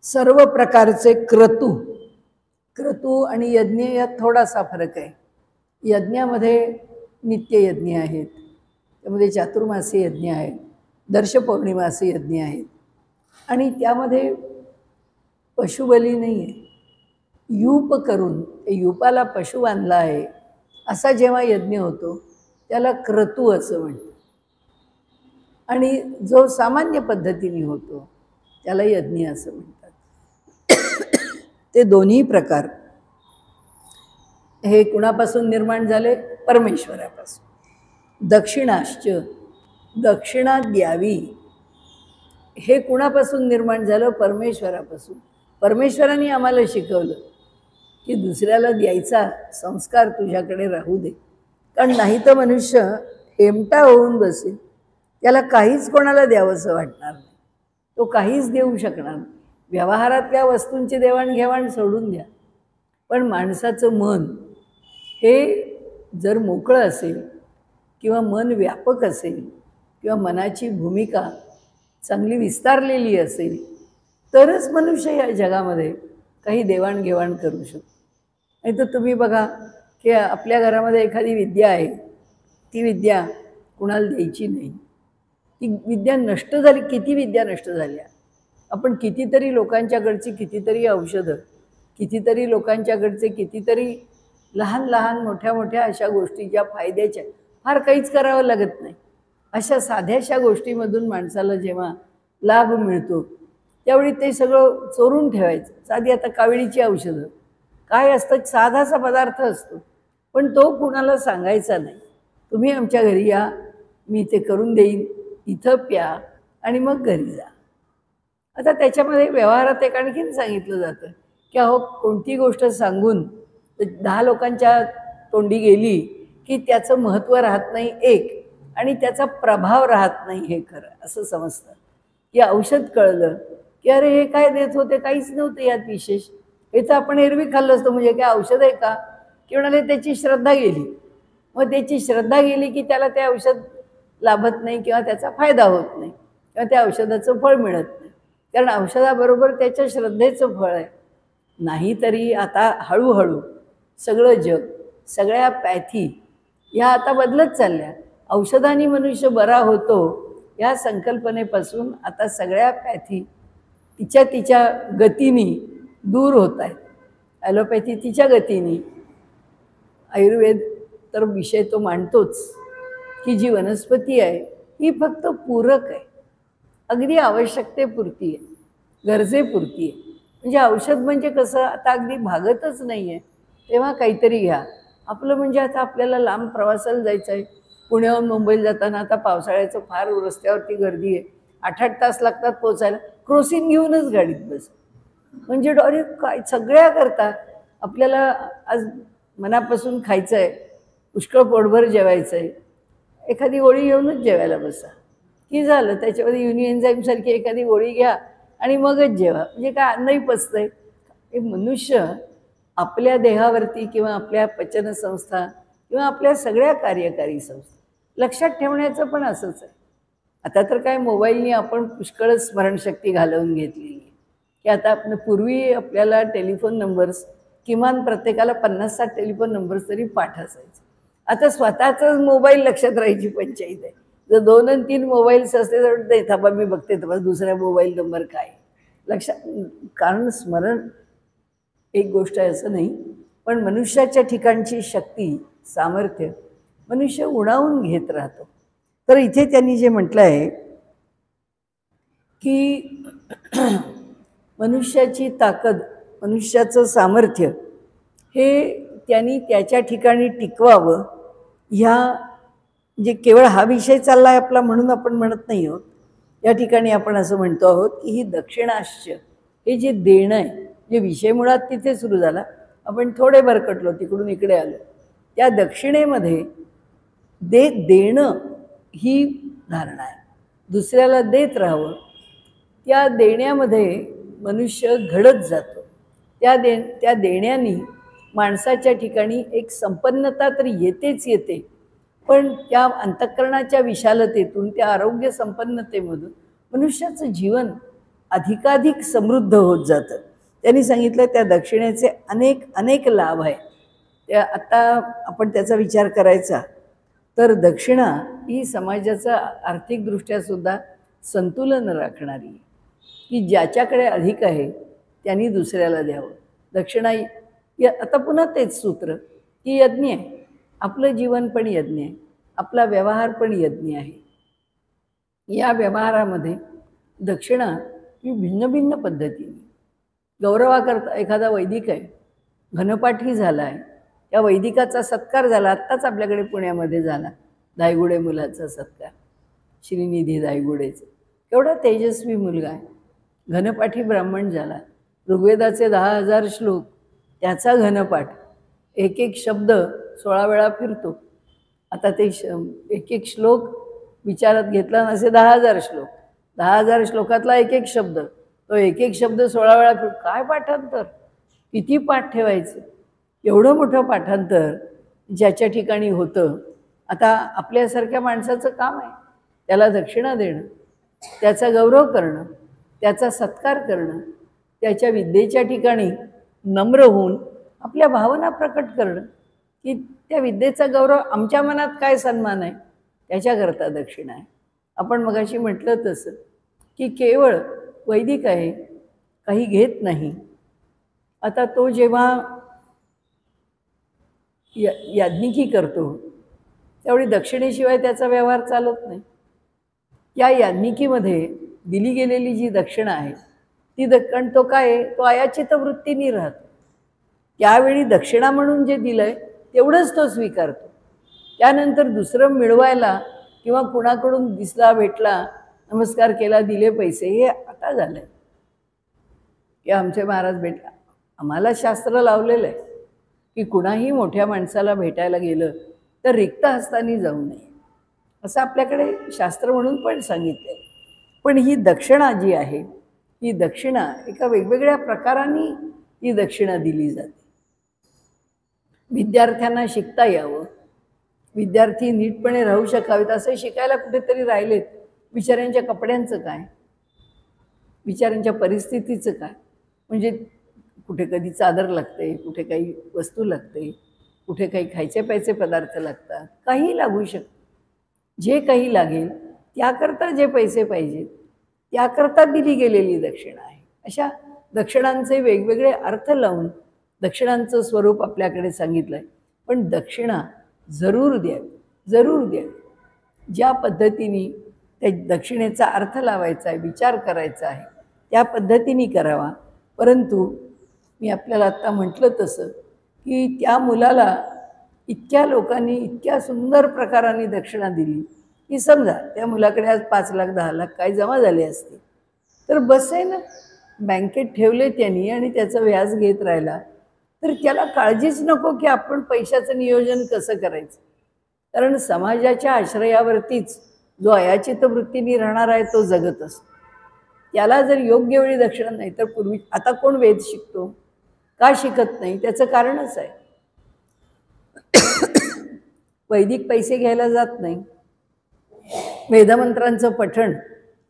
सर्व प्रकारचे क्रतू आणि यज्ञ यात थोडासा फरक आहे. यज्ञामध्ये नित्ययज्ञ आहेत, त्यामध्ये चातुर्मासी यज्ञ आहेत, दर्शपौर्णिमासी यज्ञ आहेत आणि त्यामध्ये पशुबली नाही आहे. यूप करून यूपाला पशु बांधला आहे असा जेव्हा यज्ञ होतो त्याला क्रतू असं म्हणतात. आणि जो सामान्य पद्धतीने होतो त्याला यज्ञ असं म्हणतात. ते दोन्ही प्रकार हे कुणापासून निर्माण झाले? परमेश्वरापासून. दक्षिणाश्च, दक्षिणा द्यावी, हे कुणापासून निर्माण झालं? परमेश्वरापासून. परमेश्वराने आम्हाला शिकवलं की दुसऱ्याला द्यायचा संस्कार तुझ्याकडे राहू दे, कारण नाही तर मनुष्य हेमटा होऊन बसेल, त्याला काहीच कोणाला द्यावंसं वाटणार नाही, तो काहीच देऊ शकणार नाही. व्यवहारातल्या वस्तूंची देवाणघेवाण सोडून द्या, पण माणसाचं मन हे जर मोकळं असेल किंवा मन व्यापक असेल किंवा मनाची भूमिका चांगली विस्तारलेली असेल तरच मनुष्य या जगामध्ये काही देवाणघेवाण करू शकतो. नाही तर तुम्ही बघा की आपल्या घरामध्ये एखादी विद्या आहे, ती विद्या कुणाला द्यायची नाही. ती विद्या नष्ट झाली. किती विद्या नष्ट झाल्या. आपण कितीतरी लोकांच्याकडची कितीतरी औषधं, कितीतरी लोकांच्याकडचे कितीतरी लहान लहान मोठ्या मोठ्या अशा गोष्टी ज्या फायद्याच्या, फार काहीच करावं लागत नाही, अशा साध्याशा गोष्टीमधून माणसाला जेव्हा लाभ मिळतो त्यावेळी ते सगळं चोरून ठेवायचं. साधी आता काविळीची औषधं काय असतं, साधासा पदार्थ असतो, पण तो कुणाला सांगायचा नाही. तुम्ही आमच्या घरी या, मी ते करून देईन, इथं प्या आणि मग घरी जा. आता त्याच्यामध्ये व्यवहारात एक आणखीन सांगितलं जातं की अहो कोणती गोष्ट सांगून 10 लोकांच्या तोंडी गेली की त्याचं महत्त्व राहत नाही एक, आणि त्याचा प्रभाव राहत नाही हे खरं असं समजतं. की औषध कळलं की अरे हे काय देत होते, काहीच नव्हतं यात विशेष, हे तर आपण एरवी खाल्लं असतं, म्हणजे काय औषध आहे का, की म्हणाले त्याची श्रद्धा गेली. मग त्याची श्रद्धा गेली की त्याला ते औषध लाभत नाही किंवा त्याचा फायदा होत नाही किंवा त्या औषधाचं फळ मिळत नाही, कारण औषधाबरोबर त्याच्या श्रद्धेचं फळ आहे. नाहीतरी आता हळूहळू सगळं जग, सगळ्या पॅथी ह्या आता बदलत चालल्या. औषधाने मनुष्य बरा होतो या संकल्पनेपासून आता सगळ्या पॅथी तिच्या गतीने दूर होत आहेत. ॲलोपॅथी तिच्या गतीने, आयुर्वेद तर विषय तो मांडतोच की जी वनस्पती आहे ही फक्त पूरक आहे, अगदी आवश्यकतेपुरती आहे, गरजेपुरती आहे. म्हणजे औषध म्हणजे कसं आता अगदी भागतच नाही आहे तेव्हा काहीतरी घ्या. आपलं म्हणजे आता आपल्याला लांब प्रवासाला जायचं आहे, पुण्याहून मुंबईला जाताना आता पावसाळ्याचं फार रस्त्यावरती गर्दी आहे, 8-8 तास लागतात पोचायला, क्रोसिन घेऊनच गाडीत बस. म्हणजे डायरेक्ट काय सगळ्या करता आपल्याला आज मनापासून खायचं आहे, पुष्कळ पोटभर जेवायचं आहे, एखादी गोळी घेऊनच जेवायला बसा की झालं. त्याच्यामध्ये युनिएन्झाईमसारखी एखादी गोळी घ्या आणि मगच जेवा, म्हणजे काय अन्नही पचतंय. हे मनुष्य आपल्या देहावरती किंवा आपल्या पचनसंस्था किंवा आपल्या सगळ्या कार्यकारी संस्था लक्षात ठेवण्याचं पण असंच आहे. आता तर काय मोबाईलनी आपण पुष्कळच स्मरणशक्ती घालवून घेतलेली आहे की आता आपण पूर्वी आपल्याला टेलिफोन नंबर्स किमान प्रत्येकाला 50-60 टेलिफोन नंबर्स तरी पाठ असायचे. आता स्वतःचाच मोबाईल लक्षात राहायची पंचायत आहे. जर 2 आणि 3 मोबाईल्स असले तर ते थांबा मी बघते तर दुसरा मोबाईल नंबर काय लक्षात, कारण स्मरण एक गोष्ट आहे असं नाही, पण मनुष्याच्या ठिकाणची शक्ती सामर्थ्य मनुष्य उणावून घेत राहतो. तर इथे त्यांनी जे म्हटलं आहे की मनुष्याची ताकद, मनुष्याचं सामर्थ्य हे त्यांनी त्याच्या ठिकाणी टिकवावं. ह्या म्हणजे केवळ हा विषय चालला आहे आपला म्हणून आपण म्हणत नाही आहोत. या ठिकाणी आपण असं म्हणतो आहोत की ही दक्षिणाश्य, हे जे देणं आहे, जे विषय मुळात तिथे सुरू झाला, आपण थोडे भरकटलो, तिकडून इकडे आलो. त्या दक्षिणेमध्ये देणं ही धारणा आहे. दुसऱ्याला देत राहावं. त्या देण्यामध्ये मनुष्य घडत जातो. त्या देण्यानी माणसाच्या ठिकाणी एक संपन्नता तर येतेच येते, पण त्या अंतःकरणाच्या विशालतेतून, त्या आरोग्य संपन्नतेमधून मनुष्याचं जीवन अधिकाधिक समृद्ध होत जातं. त्यांनी सांगितलं त्या दक्षिणेचे अनेक अनेक लाभ आहेत. त्या आता आपण त्याचा विचार करायचा तर दक्षिणा ही समाजाचा आर्थिकदृष्ट्या सुद्धा संतुलन राखणारी आहे, की ज्याच्याकडे अधिक आहे त्यांनी दुसऱ्याला द्यावं. दक्षिणा आता पुन्हा तेच सूत्र की यज्ञ आहे. आपलं जीवन पण यज्ञ आहे, आपला व्यवहार पण यज्ञ आहे. या व्यवहारामध्ये दक्षिणा ही भिन्न भिन्न पद्धतीने गौरवाकरता, एखादा वैदिक आहे, घनपाठी झाला आहे, त्या वैदिकाचा सत्कार झाला, आत्ताच आपल्याकडे पुण्यामध्ये झाला, दायगुडे मुलाचा सत्कार, श्रीनिधी दायगुडेचं. केवढा तेजस्वी मुलगा आहे, घनपाठी ब्राह्मण झाला, ऋग्वेदाचे 10,000 श्लोक, त्याचा घनपाठ, एक एक शब्द 16 वेळा फिरतो. आता ते एक एक श्लोक विचारात घेतला नसे 10,000 श्लोक, 10,000 श्लोकातला एक एक शब्द, तो एक एक शब्द 16 वेळा फिरतो. काय पाठांतर, किती पाठ ठेवायचं? एवढं मोठं पाठांतर ज्याच्या ठिकाणी होतं. आता आपल्यासारख्या माणसाचं काम आहे त्याला दक्षिणा देणं, त्याचा गौरव करणं, त्याचा सत्कार करणं, त्याच्या विद्येच्या ठिकाणी नम्र होऊन आपल्या भावना प्रकट करणं, की त्या विद्येचा गौरव, आमच्या मनात काय सन्मान आहे त्याच्याकरता दक्षिणा आहे. आपण मगाशी म्हटलं तसं की केवळ वैदिक आहे, काही घेत नाही. आता तो जेव्हा याज्ञिकी करतो त्यावेळी दक्षिणेशिवाय त्याचा व्यवहार चालत नाही. या याज्ञिकीमध्ये दिली गेलेली जी दक्षिणा आहे ती कारण तो काय आहे, तो अयाचित वृत्तीने राहतो. त्यावेळी दक्षिणा म्हणून जे दिलं आहे तेवढंच तो स्वीकारतो. त्यानंतर दुसरं मिळवायला किंवा कुणाकडून दिसला, भेटला, नमस्कार केला, दिले पैसे, हे आता झालं आहे की आमचे महाराज भेटला. आम्हाला शास्त्र लावलेलं आहे की कुणाही मोठ्या माणसाला भेटायला गेलं तर रिक्त हस्तानी जाऊ नये, असं आपल्याकडे शास्त्र म्हणून पण सांगितलं. पण ही दक्षिणा जी आहे, ही दक्षिणा एका वेगवेगळ्या प्रकारांनी ही दक्षिणा दिली जाते. विद्यार्थ्यांना शिकता यावं, विद्यार्थी नीटपणे राहू शकावेत, असं शिकायला कुठेतरी राहिलेत. बिचाऱ्यांच्या कपड्यांचं काय, बिचाऱ्यांच्या परिस्थितीचं काय, म्हणजे कुठे कधी चादर लागते, कुठे काही वस्तू लागते, कुठे काही खायचे प्यायचे पदार्थ लागतात, काही लागू शकतं. जे काही लागेल त्याकरता जे पैसे पाहिजेत त्याकरता दिली गेलेली दक्षिणा आहे. अशा दक्षिणांचे वेगवेगळे अर्थ लावून दक्षिणांचं स्वरूप आपल्याकडे सांगितलं आहे. पण दक्षिणा जरूर द्यावी, जरूर द्यावी. ज्या पद्धतीने त्या दक्षिणेचा अर्थ लावायचा आहे, विचार करायचा आहे, त्या पद्धतीने करावा. परंतु मी आपल्याला आत्ता म्हटलं तसं की त्या मुलाला इतक्या लोकांनी इतक्या सुंदर प्रकाराने दक्षिणा दिली की समजा त्या मुलाकडे आज 5 लाख 10 लाख काय जमा झाले असते, तर बस आहे ना, बँकेत ठेवले त्यांनी आणि त्याचं व्याज घेत राहिला, तर त्याला काळजीच नको की आपण पैशाचं नियोजन कसं करायचं. कारण समाजाच्या आश्रयावरतीच जो अयाचित वृत्तीने राहणार आहे तो जगत असतो. त्याला जर योग्य वेळी दक्षिणा नाही तर पूर्वी, आता कोण वेद शिकतो, का शिकत नाही, त्याचं कारणच आहे. वैदिक पैसे घ्यायला जात नाही. वेदमंत्रांचं पठण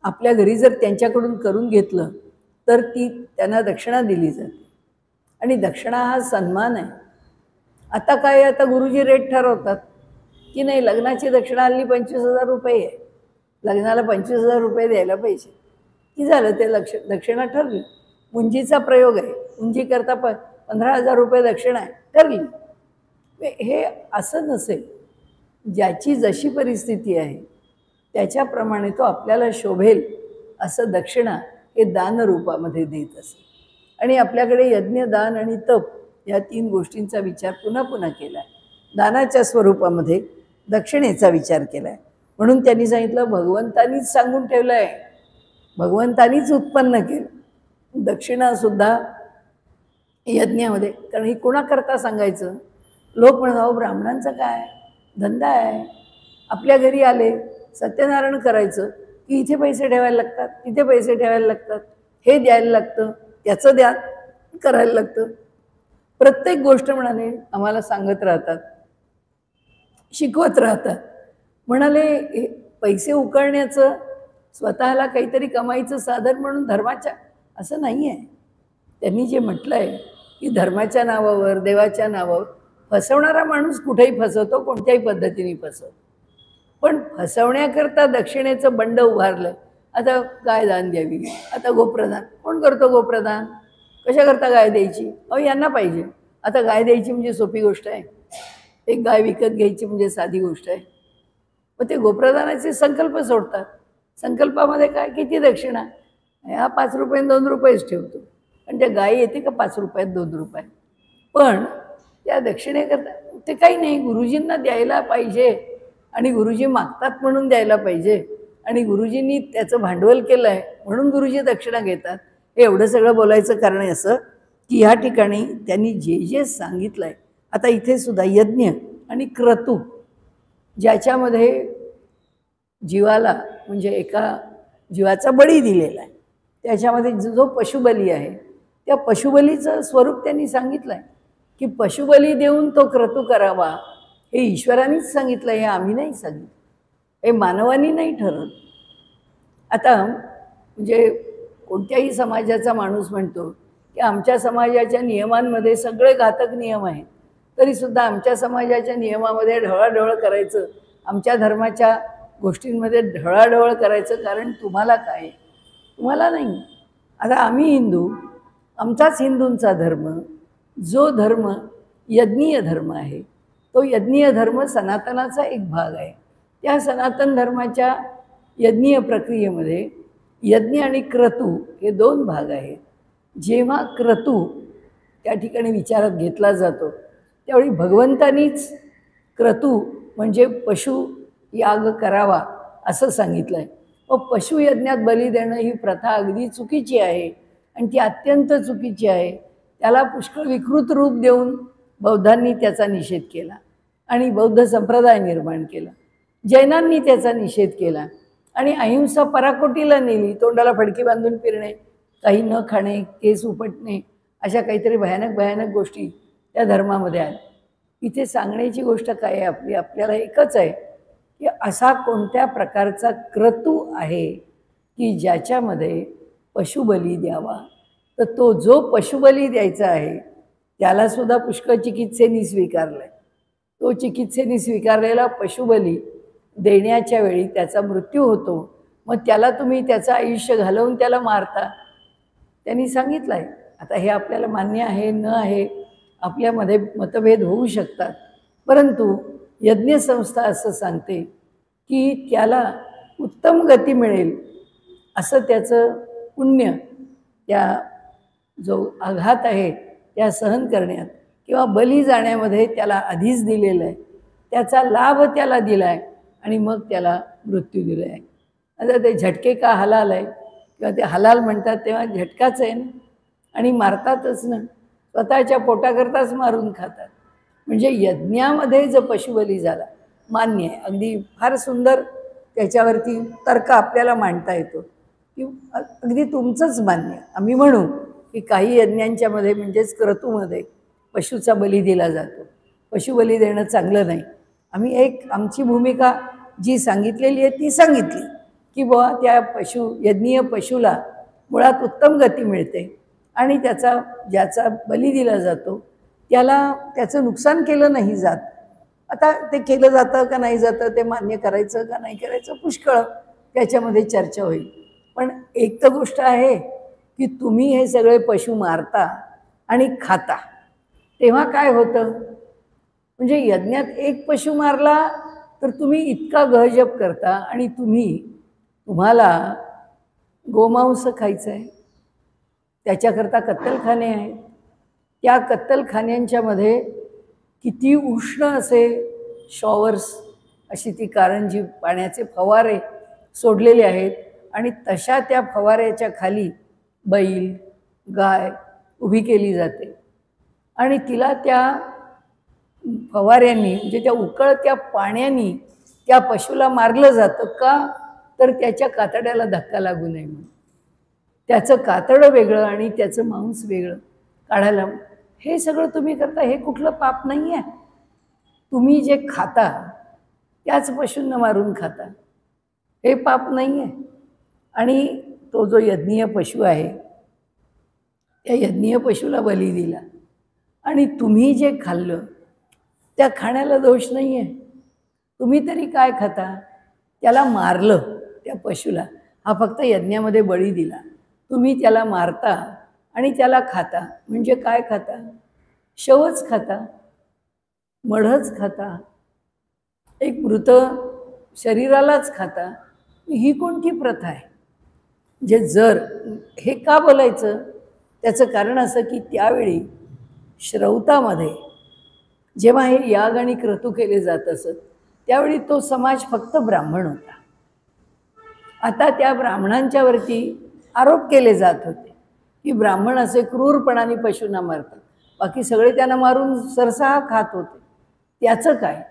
आपल्या घरी जर त्यांच्याकडून करून घेतलं तर ती त्यांना दक्षिणा दिली जाते. आणि दक्षिणा हा सन्मान आहे. आता काय, आता गुरुजी रेट ठरवतात की नाही, लग्नाची दक्षिणा हल्ली 25,000 रुपये आहे, लग्नाला 25,000 रुपये द्यायला पाहिजे, की झालं ते दक्षिणा ठरली. मुंजीचा प्रयोग आहे, मुंजी करता 15,000 रुपये दक्षिणा आहे, ठरली. हे असं नसेल. ज्याची जशी परिस्थिती आहे त्याच्याप्रमाणे तो आपल्याला शोभेल असं दक्षिणा हे दान रूपामध्ये देत असे. आणि आपल्याकडे यज्ञ, दान आणि तप या 3 गोष्टींचा विचार पुन्हा पुन्हा केला आहे. दानाच्या स्वरूपामध्ये दक्षिणेचा विचार केला आहे. म्हणून त्यांनी सांगितलं भगवंतानीच सांगून ठेवलं आहे, भगवंतानीच उत्पन्न केलं दक्षिणासुद्धा यज्ञामध्ये. कारण ही कोणाकरता सांगायचं? लोक म्हणत अहो ब्राह्मणांचं काय धंदा आहे, आपल्या घरी आले सत्यनारायण करायचं की इथे पैसे ठेवायला लागतात, तिथे पैसे ठेवायला लागतात, हे द्यायला लागतं, त्याचं द्या करायला लागतं. प्रत्येक गोष्ट म्हणाले आम्हाला सांगत राहतात, शिकवत राहतात. म्हणाले पैसे उकळण्याचं, स्वतःला काहीतरी कमाईचं साधन म्हणून धर्माच्या असं नाही आहे. त्यांनी जे म्हटलं आहे की धर्माच्या नावावर, देवाच्या नावावर फसवणारा माणूस कुठेही फसवतो, कोणत्याही पद्धतीने फसवतो. पण फसवण्याकरता दक्षिणेचं बंड उभारलं. आता गाय दान द्यावी, आता गोप्रदान. कोण करतो गोप्रदान? कशाकरता गाय द्यायची? अहो यांना पाहिजे. आता गाय द्यायची म्हणजे सोपी गोष्ट आहे? एक गाय विकत घ्यायची म्हणजे साधी गोष्ट आहे? मग ते गोप्रदानाचे संकल्प सोडतात. संकल्पामध्ये काय, किती दक्षिणा? हा 5 रुपये 2 रुपयेच ठेवतो. आणि त्या गाय येते का 5 रुपयात 2 रुपये? पण त्या दक्षिणेकरता ते काही नाही, गुरुजींना द्यायला पाहिजे आणि गुरुजी मागतात म्हणून द्यायला पाहिजे आणि गुरुजींनी त्याचं भांडवल केलं आहे म्हणून गुरुजी दक्षिणा घेतात. हे एवढं सगळं बोलायचं कारण असं की ह्या ठिकाणी त्यांनी जे जे सांगितलं आहे, आता इथे सुद्धा यज्ञ आणि क्रतू ज्याच्यामध्ये जीवाला म्हणजे एका जीवाचा बळी दिलेला आहे, त्याच्यामध्ये जो पशुबली आहे त्या पशुबलीचं स्वरूप त्यांनी सांगितलं आहे की पशुबली देऊन तो क्रतू करावा. हे ईश्वरानेच सांगितलं, हे आम्ही नाही सांगितलं, हे मानवानी नाही ठरवलं. आता म्हणजे कोणत्याही समाजाचा माणूस म्हणतो की आमच्या समाजाच्या नियमांमध्ये सगळे घातक नियम आहेत, तरीसुद्धा आमच्या समाजाच्या नियमामध्ये ढवळाढवळ करायचं, आमच्या धर्माच्या गोष्टींमध्ये ढवळाढवळ करायचं कारण तुम्हाला काय? तुम्हाला नाही. आता आम्ही हिंदू, आमचाच हिंदूंचा धर्म, जो धर्म यज्ञीय धर्म आहे, तो यज्ञीय धर्म सनातनाचा एक भाग आहे. त्या सनातन धर्माच्या यज्ञीय प्रक्रियेमध्ये यज्ञ आणि क्रतू हे 2 भाग आहेत. जेव्हा क्रतू त्या ठिकाणी विचारात घेतला जातो त्यावेळी भगवंतानीच क्रतू म्हणजे पशु याग करावा असं सांगितलं आहे. मग पशुयज्ञात बली देणं ही प्रथा अगदी चुकीची आहे आणि ती अत्यंत चुकीची आहे. त्याला पुष्कळ विकृत रूप देऊन बौद्धांनी त्याचा निषेध केला आणि बौद्ध संप्रदाय निर्माण केला. जैनांनी त्याचा निषेध केला आणि अहिंसा पराकोटीला नेली. तोंडाला फडकी बांधून फिरणे, काही न खाणे, केस उपटणे, अशा काहीतरी भयानक भयानक गोष्टी त्या धर्मामध्ये आल्या. इथे सांगण्याची गोष्ट काय आहे आपली, आपल्याला एकच आहे की असा कोणत्या प्रकारचा क्रतू आहे की ज्याच्यामध्ये पशुबली द्यावा. तर तो जो पशुबली द्यायचा आहे त्यालासुद्धा पुष्कळ चिकित्सेनी स्वीकारलं आहे. तो चिकित्सेनी स्वीकारलेला पशुबली देण्याच्या वेळी त्याचा मृत्यू होतो. मग त्याला तुम्ही त्याचं आयुष्य घालवून त्याला मारता. त्यांनी सांगितलं आहे. आता हे आपल्याला मान्य आहे न आहे, आपल्यामध्ये मतभेद होऊ शकतात, परंतु यज्ञसंस्था असं सांगते की त्याला उत्तम गती मिळेल असं त्याचं पुण्य, त्या जो आघात आहे त्या सहन करण्यात किंवा बली जाण्यामध्ये त्याला आधीच दिलेलं आहे, त्याचा लाभ त्याला दिला आहे आणि मग त्याला मृत्यू दिला आहे. आता ते झटके का हलाल आहे किंवा ते हलाल म्हणतात तेव्हा झटकाच आहे ना, आणि मारतातच ना, स्वतःच्या पोटाकरताच मारून खातात. म्हणजे यज्ञामध्ये जो पशुबली झाला मान्य आहे, अगदी फार सुंदर त्याच्यावरती तर्क आपल्याला मांडता येतो की अगदी तुमचंच मान्य. आम्ही म्हणू की काही यज्ञांच्यामध्ये म्हणजेच क्रतूमध्ये पशुचा बली दिला जातो, पशुबली देणं चांगलं नाही. आम्ही आमची भूमिका जी सांगितलेली आहे ती सांगितली की बुवा त्या यज्ञीय पशुला मुळात उत्तम गती मिळते आणि ज्याचा बली दिला जातो त्याला त्याचं नुकसान केलं नाही जात. आता ते केलं जातं का नाही जातं, ते मान्य करायचं का नाही करायचं, पुष्कळ त्याच्यामध्ये चर्चा होईल. पण एक तर गोष्ट आहे की तुम्ही हे सगळे पशु मारता आणि खाता, तेव्हा काय होतं, म्हणजे यज्ञात एक पशु मारला तर तुम्ही इतका गहजप करता आणि तुम्हाला गोमांस खायचं आहे, त्याच्याकरता कत्तलखाने आहेत. त्या कत्तलखान्यांच्यामध्ये किती उष्ण असे शॉवर्स, अशी ती कारंजी, पाण्याचे फवारे सोडलेले आहेत आणि तशा त्या फवाऱ्याच्या खाली बैल, गाय उभी केली जाते आणि तिला त्या फवाऱ्यांनी, म्हणजे त्या उकळत्या पाण्याने त्या पशुला मारलं जातं. का? तर त्याच्या कातड्याला धक्का लागू नये म्हणून. त्याचं कातडं वेगळं आणि त्याचं मांस वेगळं काढायला. हे सगळं तुम्ही करता, हे कुठलं पाप नाही आहे. तुम्ही जे खाता त्याच पशूंना मारून खाता, हे पाप नाही आहे. आणि तो जो यज्ञीय पशु आहे, त्या यज्ञीय पशुला बली दिला आणि तुम्ही जे खाल्लं त्या खाण्याला दोष नाही आहे. तुम्ही तरी काय खाता? त्याला मारलं, त्या पशुला. हा फक्त यज्ञामध्ये बळी दिला. तुम्ही त्याला मारता आणि त्याला खाता. म्हणजे काय खाता? शवच खाता, मढच खाता, एक मृत शरीरालाच खाता. ही कोणती प्रथा आहे? जे जर हे का बोलायचं? त्याचं कारण असं की त्यावेळी श्रौतामध्ये जेव्हा हे याग आणि क्रतू केले जात असत, त्यावेळी तो समाज फक्त ब्राह्मण होता. आता त्या ब्राह्मणांच्यावरती आरोप केले जात होते की ब्राह्मण असे क्रूरपणाने पशूंना मारतात, बाकी सगळे त्यांना मारून सरसा खात होते. त्याचं काय?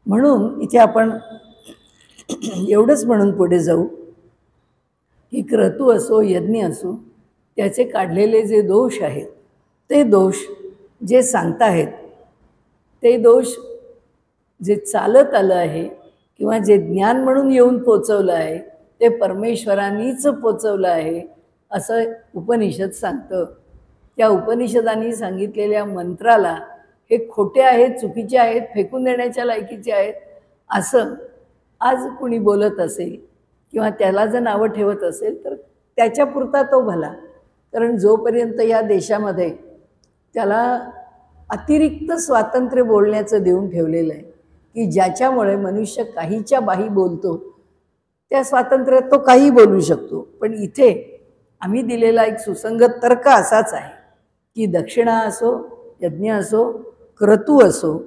म्हणून इथे आपण एवढंच म्हणून पुढे जाऊ की क्रतू असो, यज्ञ असो, त्याचे काढलेले जे दोष आहेत, ते दोष जे सांगताहेत, ते दोष जे चालत आलं आहे किंवा जे ज्ञान म्हणून येऊन पोचवलं आहे, ते परमेश्वरांनीच पोचवलं आहे असं उपनिषद सांगतं. त्या उपनिषदांनी सांगितलेल्या मंत्राला हे खोटे आहेत, चुकीचे आहेत, फेकून देण्याच्या लायकीचे आहेत असं आज कुणी बोलत असेल किंवा त्याला जर नावं ठेवत असेल तर त्याच्यापुरता तो भला. कारण जोपर्यंत या देशामध्ये त्याला अतिरिक्त स्वातंत्र्य बोलण्याचं देऊन ठेवलेलं आहे की ज्याच्यामुळे मनुष्य काहीच्या बाही बोलतो, त्या स्वातंत्र्यात तो काही बोलू शकतो. पण इथे आम्ही दिलेला एक सुसंगत तर्क असाच आहे की दक्षिणा असो, यज्ञ असो, क्रतू असो,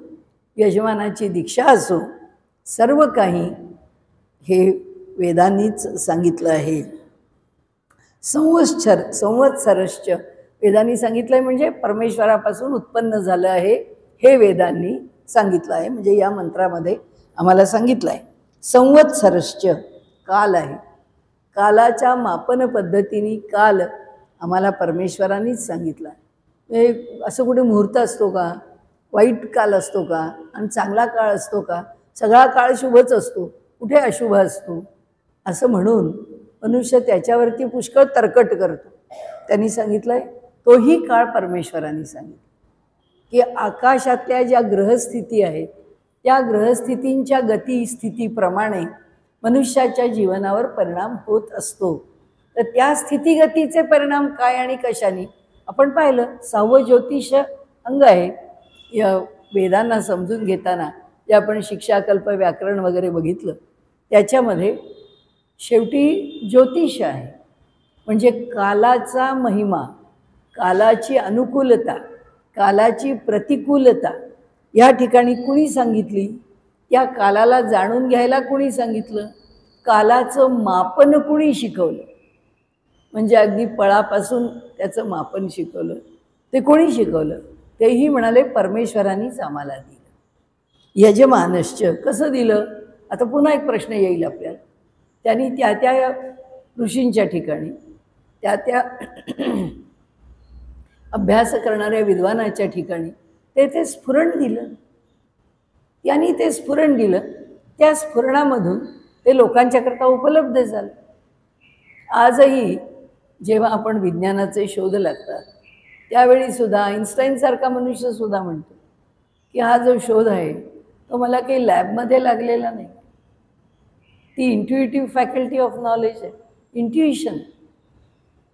यजमानाची दीक्षा असो, सर्व काही हे वेदांनीच सांगितलं आहे. संवत्सरश्च वेदांनी सांगितलं आहे, म्हणजे परमेश्वरापासून उत्पन्न झालं आहे हे वेदांनी सांगितलं आहे. म्हणजे या मंत्रामध्ये आम्हाला सांगितलं आहे. संवत्सरश्च काल आहे. कालाच्या मापन पद्धतीने काल आम्हाला परमेश्वरांनीच सांगितलं आहे. असं कुठे मुहूर्त असतो का? वाईट काल असतो का? आणि चांगला काळ असतो का? सगळा काळ शुभच असतो, कुठे अशुभ असतो? असं म्हणून मनुष्य त्याच्यावरती पुष्कळ तरकट करतो. त्यांनी सांगितलं आहे तोही काळ परमेश्वरांनी सांगितलं की आकाशातल्या ज्या ग्रहस्थिती आहेत त्या ग्रहस्थितींच्या गती स्थितीप्रमाणे मनुष्याच्या जीवनावर परिणाम होत असतो. तर त्या स्थितीगतीचे परिणाम काय आणि कशाने आपण पाहिलं. 6वं ज्योतिष अंग आहे या वेदांना समजून घेताना. जे आपण शिक्षा, कल्प, व्याकरण वगैरे बघितलं त्याच्यामध्ये शेवटी ज्योतिष आहे. म्हणजे कालाचा महिमा, कालाची अनुकूलता, कालाची प्रतिकूलता या ठिकाणी कुणी सांगितली? त्या कालाला जाणून घ्यायला कुणी सांगितलं? कालाचं मापन कुणी शिकवलं? म्हणजे अगदी पळापासून त्याचं मापन शिकवलं ते कोणी शिकवलं? तेही म्हणाले परमेश्वरांनीच आम्हाला दिलं. यजमानश्च कसं दिलं? आता पुन्हा एक प्रश्न येईल आपल्याला. त्यांनी त्या त्या ऋषींच्या ठिकाणी त्या त्या अभ्यास करणाऱ्या विद्वानाच्या ठिकाणी ते स्फुरण दिलं. त्यांनी ते स्फुरण दिलं, त्या स्फुरणामधून ते लोकांच्याकरता उपलब्ध झालं. आजही जेव्हा आपण विज्ञानाचे शोध लागतात त्यावेळीसुद्धा आईन्स्टाईनसारखा मनुष्यसुद्धा म्हणतो की हा जो शोध आहे तो मला काही लॅबमध्ये लागलेला नाही. ती इंट्युइटिव्ह फॅकल्टी ऑफ नॉलेज आहे, इंट्युइशन,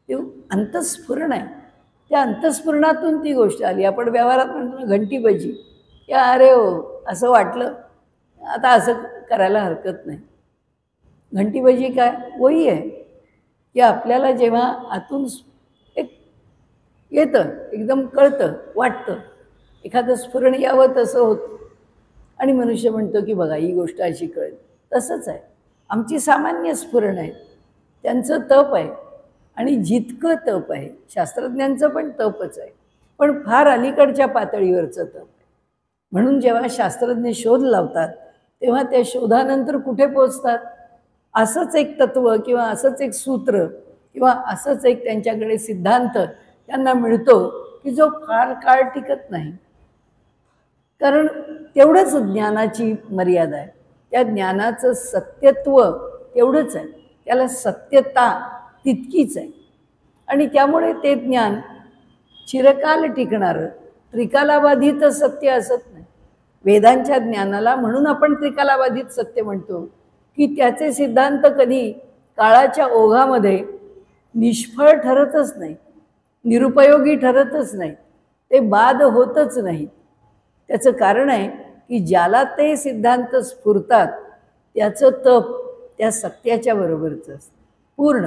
ते अंतस्फुरण आहे. त्या अंतस्फुरणातून ती गोष्ट आली. आपण व्यवहारात म्हणतो घंटी बजी, या अरे हो असं वाटलं आता असं करायला हरकत नाही. घंटीबाजी काय वही आहे की आपल्याला जेव्हा आतून एक येतं, एकदम कळतं, वाटतं, एखादं स्फुरण यावं तसं होतं आणि मनुष्य म्हणतो की बघा ही गोष्ट अशी कळेल. तसंच आहे, आमची सामान्य स्फुरण आहे, त्यांचं तप आहे आणि जितकं तप आहे शास्त्रज्ञांचं पण तपच आहे, पण फार अलीकडच्या पातळीवरचं तप आहे. म्हणून जेव्हा शास्त्रज्ञ शोध लावतात तेव्हा त्या शोधानंतर कुठे पोचतात, असंच एक तत्व किंवा असंच एक सूत्र किंवा असंच एक त्यांच्याकडे सिद्धांत त्यांना मिळतो की जो फार काळ टिकत नाही. कारण तेवढंच ज्ञानाची मर्यादा आहे, त्या ज्ञानाचं सत्यत्व तेवढंच आहे, त्याला सत्यता तितकीच आहे आणि त्यामुळे ते ज्ञान चिरकाल टिकणारं त्रिकालाबाधित सत्य असत नाही. वेदांच्या ज्ञानाला म्हणून आपण त्रिकालाबाधित सत्य म्हणतो की त्याचे सिद्धांत कधी काळाच्या ओघामध्ये निष्फळ ठरतच नाही, निरुपयोगी ठरतच नाही, ते बाद होतच नाही. त्याचं कारण आहे की ज्याला ते सिद्धांत स्फुरतात त्याचं तप त्या सत्याच्या बरोबरचं असतं पूर्ण.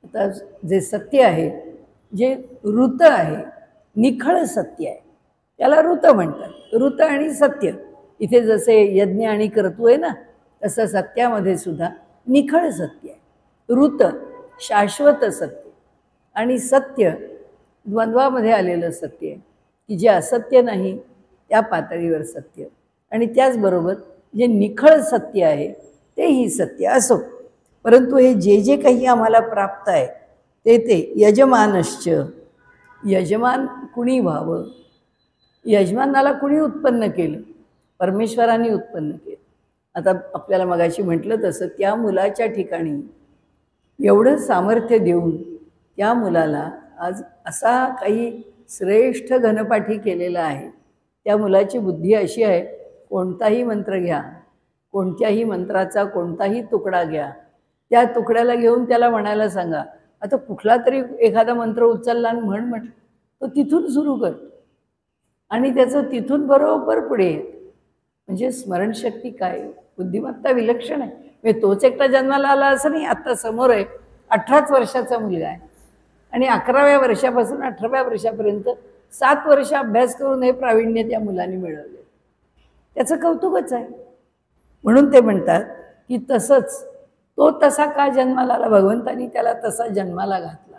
आता जे सत्य आहे, जे ऋत आहे, निखळ सत्य आहे, त्याला ऋत म्हणतात. ऋत आणि सत्य, इथे जसे यज्ञ आणि कर्तृ आहे ना, तसं सत्यामध्ये सुद्धा निखळ सत्य आहे. ऋत शाश्वत सत्य आणि सत्य द्वंद्वामध्ये आलेलं सत्य आहे की जे असत्य नाही त्या पातळीवर सत्य, आणि त्याचबरोबर जे निखळ सत्य आहे तेही सत्य असो. परंतु हे जे जे काही आम्हाला प्राप्त आहे ते यजमानश्च, यजमान कुणी व्हावं, यजमानाला कुणी उत्पन्न केलं, परमेश्वराने उत्पन्न केलं. आता आपल्याला मगाशी म्हटलं तसं त्या मुलाच्या ठिकाणी एवढं सामर्थ्य देऊन त्या मुलाला आज असा काही श्रेष्ठ घनपाठी केलेला आहे. त्या मुलाची बुद्धी अशी आहे, कोणताही मंत्र घ्या, कोणत्याही मंत्राचा कोणताही तुकडा घ्या, त्या तुकड्याला घेऊन त्याला म्हणायला सांगा, आता कुठला तरी एखादा मंत्र उचलला आणि म्हटलं तो तिथून सुरू कर आणि त्याचं तिथून बरोबर पुढे येत. म्हणजे स्मरणशक्ती काय, बुद्धिमत्ता विलक्षण आहे. म्हणजे तोच एकटा जन्माला आला असं नाही. आत्ता समोर आहे 18 वर्षाचा मुलगा आहे आणि 11व्या वर्षापासून 18व्या वर्षापर्यंत 7 वर्ष अभ्यास करून हे प्रावीण्य त्या मुलाने मिळवले. त्याचं कौतुकच आहे. म्हणून ते म्हणतात की तसंच तो तसा का जन्माला आला, भगवंतानी त्याला तसा जन्माला घातला.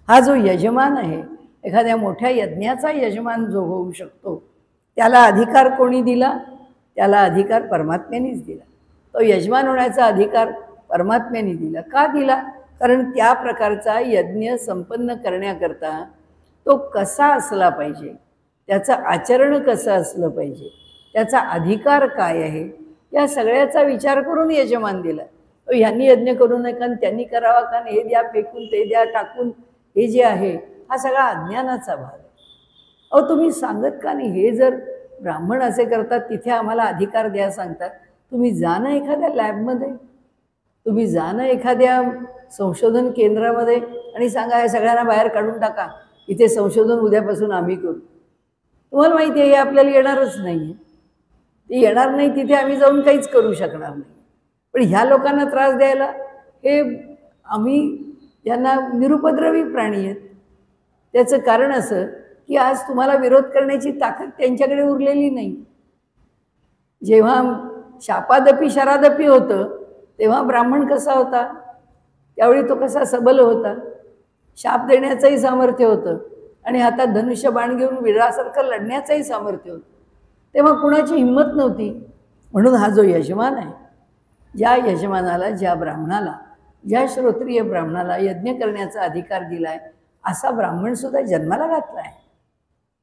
हा जो यजमान आहे, एखाद्या मोठ्या यज्ञाचा यजमान जो होऊ शकतो, त्याला अधिकार कोणी दिला, त्याला अधिकार परमात्म्यानेच दिला. तो यजमान होण्याचा अधिकार परमात्म्याने दिला. का दिला? कारण त्या प्रकारचा यज्ञ संपन्न करण्याकरता तो कसा असला पाहिजे, त्याचं आचरण कसं असलं पाहिजे, त्याचा अधिकार काय आहे, या सगळ्याचा विचार करून यजमान दिला. तो ह्यांनी यज्ञ करू नका आणि त्यांनी करावा का, हे द्या फेकून ते द्या टाकून, हे जे आहे हा सगळा अज्ञानाचा भाग आहे. अहो तुम्ही सांगत का नाही, हे जर ब्राह्मण असे करतात तिथे आम्हाला अधिकार द्या सांगतात, तुम्ही जा ना एखाद्या लॅबमध्ये, तुम्ही जा ना एखाद्या संशोधन केंद्रामध्ये आणि सांगा हे सगळ्यांना बाहेर काढून टाका, इथे संशोधन उद्यापासून आम्ही करू. तुम्हाला माहिती आहे हे आपल्याला येणारच नाही, ते येणार नाही, तिथे आम्ही जाऊन काहीच करू शकणार नाही. पण ह्या लोकांना त्रास द्यायला, हे आम्ही ज्यांना निरुपद्रवी प्राणी आहेत. त्याचं कारण असं की आज तुम्हाला विरोध करण्याची ताकद त्यांच्याकडे उरलेली नाही. जेव्हा शापादपी शरादपी होतं तेव्हा ब्राह्मण कसा होता, त्यावेळी तो कसा सबल होता, शाप देण्याचंही सामर्थ्य होतं आणि हातात धनुष्य बाण घेऊन विरासारखं लढण्याचंही सामर्थ्य होतं. तेव्हा कुणाची हिंमत नव्हती. म्हणून हा जो यजमान आहे, ज्या यजमानाला, ज्या ब्राह्मणाला, ज्या श्रोत्रिय ब्राह्मणाला यज्ञ करण्याचा अधिकार दिला आहे, असा ब्राह्मणसुद्धा जन्माला घातला आहे.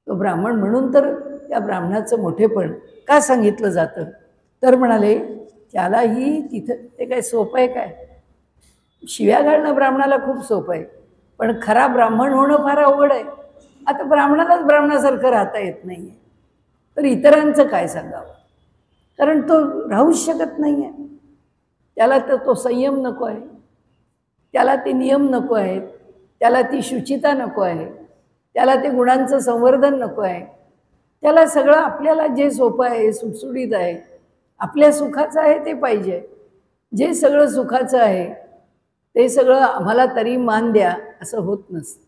तो ब्राह्मण म्हणून तर त्या ब्राह्मणाचं मोठेपण का सांगितलं जातं, तर म्हणाले त्यालाही तिथं ते काय सोपं आहे काय, शिव्या घालणं ब्राह्मणाला खूप सोपं आहे, पण खरा ब्राह्मण होणं फार अवघड आहे. आता ब्राह्मणालाच ब्राह्मणासारखं राहता येत नाही आहे, तर इतरांचं काय सांगावं, कारण तो राहूच शकत नाही आहे. त्याला तर तो संयम नको आहे, त्याला ते नियम नको आहेत, त्याला ती शुचिता नको आहे, त्याला ते गुणांचं संवर्धन नको आहे. त्याला सगळं आपल्याला जे सोपं आहे, सुटसुटीत आहे, आपल्या सुखाचं आहे ते पाहिजे. जे सगळं सुखाचं आहे ते सगळं आम्हाला तरी मान द्या असं होत नसतं.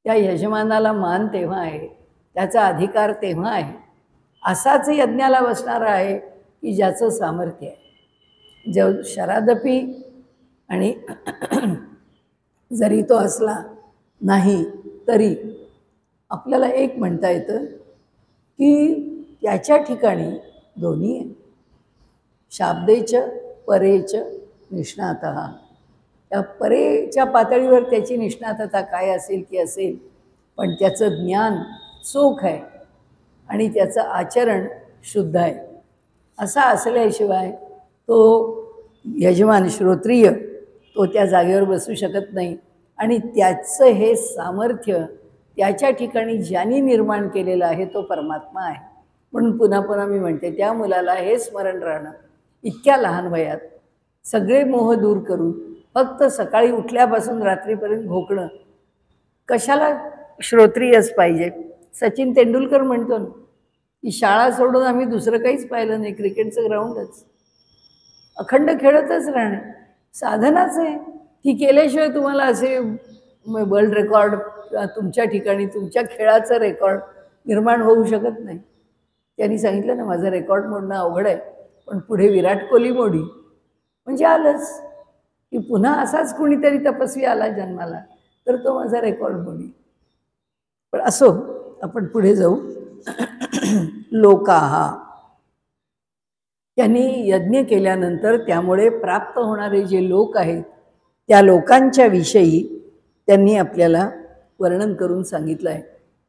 त्या यजमानाला मान तेव्हा आहे, त्याचा अधिकार तेव्हा आहे. असाच यज्ञाला बसणारा आहे की ज्याचं सामर्थ्य आहे. जो शरादपी आणि जरी तो असला नाही तरी आपल्याला एक म्हणता येतं की त्याच्या ठिकाणी दोन्ही आहे. शाब्देच परेच निष्णातः. त्या परेच्या पातळीवर त्याची निष्णातता काय असेल की असेल, पण त्याचं ज्ञान चोख आहे आणि त्याचं आचरण शुद्ध आहे. असा असल्याशिवाय तो यजमान श्रोत्रिय तो त्या जागेवर बसू शकत नाही. आणि त्याचं हे सामर्थ्य त्याच्या ठिकाणी ज्यांनी निर्माण केलेलं आहे तो परमात्मा आहे. म्हणून पुन्हा पुन्हा मी म्हणते, त्या मुलाला हे स्मरण राहणं इतक्या लहान वयात, सगळे मोह दूर करून फक्त सकाळी उठल्यापासून रात्रीपर्यंत भोकणं, कशाला श्रोत्रियच पाहिजे. सचिन तेंडुलकर म्हणतो ना की शाळा सोडून आम्ही दुसरं काहीच पाहिलं नाही, क्रिकेटचं ग्राउंडच, अखंड खेळतच राहणे साधनाच आहे. ती केल्याशिवाय तुम्हाला असे वर्ल्ड रेकॉर्ड तुमच्या ठिकाणी तुमच्या खेळाचं रेकॉर्ड निर्माण होऊ शकत नाही. त्यांनी सांगितलं ना, माझं रेकॉर्ड मोडणं अवघड आहे, पण पुढे विराट कोहली मोडी म्हणजे आलंच की पुन्हा असाच कुणीतरी तपस्वी आला जन्माला तर तो माझा रेकॉर्ड मोडी. पण असो, आपण पुढे जाऊ. लोकाहा, त्यांनी यज्ञ केल्यानंतर त्यामुळे प्राप्त होणारे जे लोक आहेत त्या लोकांच्या विषयी त्यांनी आपल्याला वर्णन करून सांगितलं आहे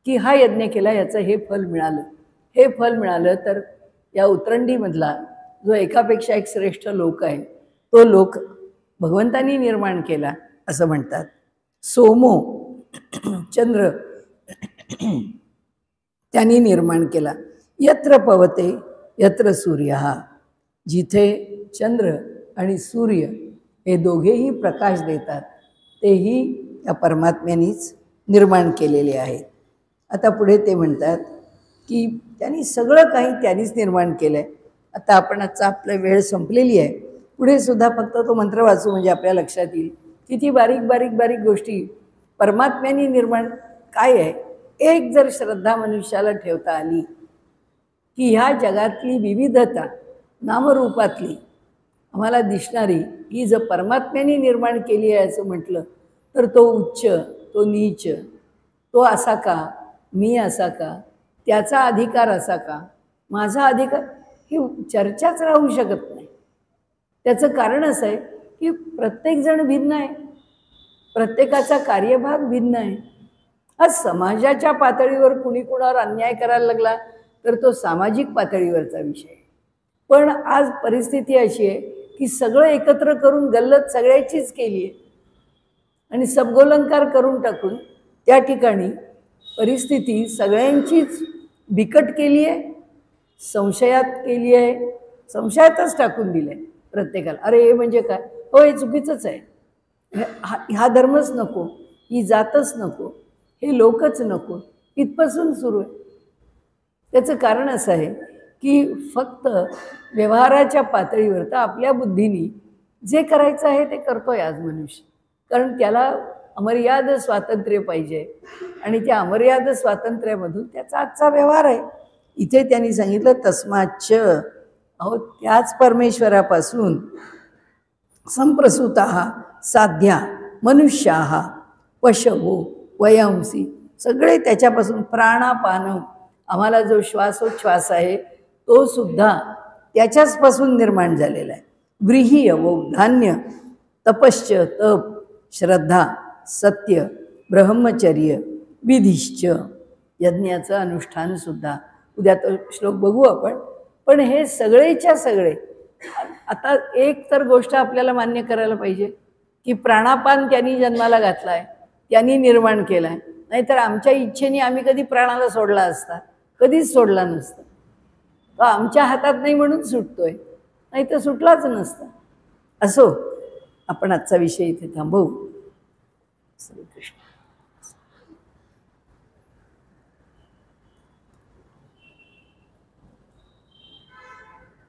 की हा यज्ञ केला याचं हे फल मिळालं. हे फल मिळालं तर या उतरंडीमधला जो एकापेक्षा एक श्रेष्ठ लोक आहे तो लोक भगवंतांनी निर्माण केला असं म्हणतात. सोमो, चंद्र त्यांनी निर्माण केला. यत्र पवते यत्र सूर्य, जिथे चंद्र आणि सूर्य हे दोघेही प्रकाश देतात तेही या परमात्म्यानीच निर्माण केलेले आहेत. आता पुढे ते म्हणतात की त्यांनी सगळं काही त्यांनीच निर्माण केलं आहे. आता आपण आजचा आपला वेळ संपलेली आहे. पुढे सुद्धा फक्त तो मंत्र वाचू म्हणजे आपल्या लक्षात येईल किती बारीक बारीक बारीक गोष्टी परमात्म्यानी निर्माण काय आहे. एक जर श्रद्धा मनुष्याला ठेवता आली की ह्या जगातली विविधता नामरूपातली आम्हाला दिसणारी ही जर परमात्म्याने निर्माण केली आहे असं म्हटलं तर तो उच्च, तो नीच, तो असा का, मी असा का, त्याचा अधिकार असा का, माझा अधिकार, ही चर्चाच राहू शकत नाही. त्याचं कारण असं आहे की प्रत्येकजण भिन्न आहे, प्रत्येकाचा कार्यभाग भिन्न आहे. आज समाजाच्या पातळीवर कुणी कुणावर अन्याय करायला लागला तर तो सामाजिक पातळीवरचा विषय आहे. पण आज परिस्थिती अशी आहे की सगळं एकत्र करून गल्लत सगळ्याचीच केली आहे आणि सबगोलंकार करून टाकून त्या ठिकाणी परिस्थिती सगळ्यांचीच बिकट केली आहे, संशयात केली आहे, संशयातच टाकून दिलं आहे प्रत्येकाला. अरे हे म्हणजे काय, हो हे चुकीचंच आहे, हा धर्मच नको, ही जातच नको, हे लोकच नको, इथपासून सुरू आहे. त्याचं कारण असं आहे की फक्त व्यवहाराच्या पातळीवर तर आपल्या बुद्धीने जे करायचं आहे ते करतोय आज मनुष्य, कारण त्याला अमर्याद स्वातंत्र्य पाहिजे आणि त्या अमर्याद स्वातंत्र्यामधून त्याचा आजचा व्यवहार आहे. इथे त्यांनी सांगितलं तस्माच्च, अहो त्याच परमेश्वरापासून संप्रसूता साध्या मनुष्या पशवो वयांसी, सगळे त्याच्यापासून प्राणापान, आम्हाला जो श्वासोच्छ्वास आहे तो सुद्धा त्याच्याचपासून निर्माण झालेला आहे. व्रीही वो धान्य, तपश्च तप, श्रद्धा, सत्य, ब्रह्मचर्य, विधिश्च, यज्ञाचं अनुष्ठानसुद्धा. उद्या तो श्लोक बघू आपण. पण हे सगळेच्या सगळे, आता एक तर गोष्ट आपल्याला मान्य करायला पाहिजे की प्राणापान त्यांनी जन्माला घातला आहे, त्यांनी निर्माण केला आहे. नाहीतर आमच्या इच्छेने आम्ही कधी प्राणाला सोडला असता, कधीच सोडला नसता. तो आमच्या हातात नाही म्हणून सुटतोय, नाही तर सुटलाच नसता. असो, आपण आजचा विषय इथे थांबवू. श्रीकृष्ण.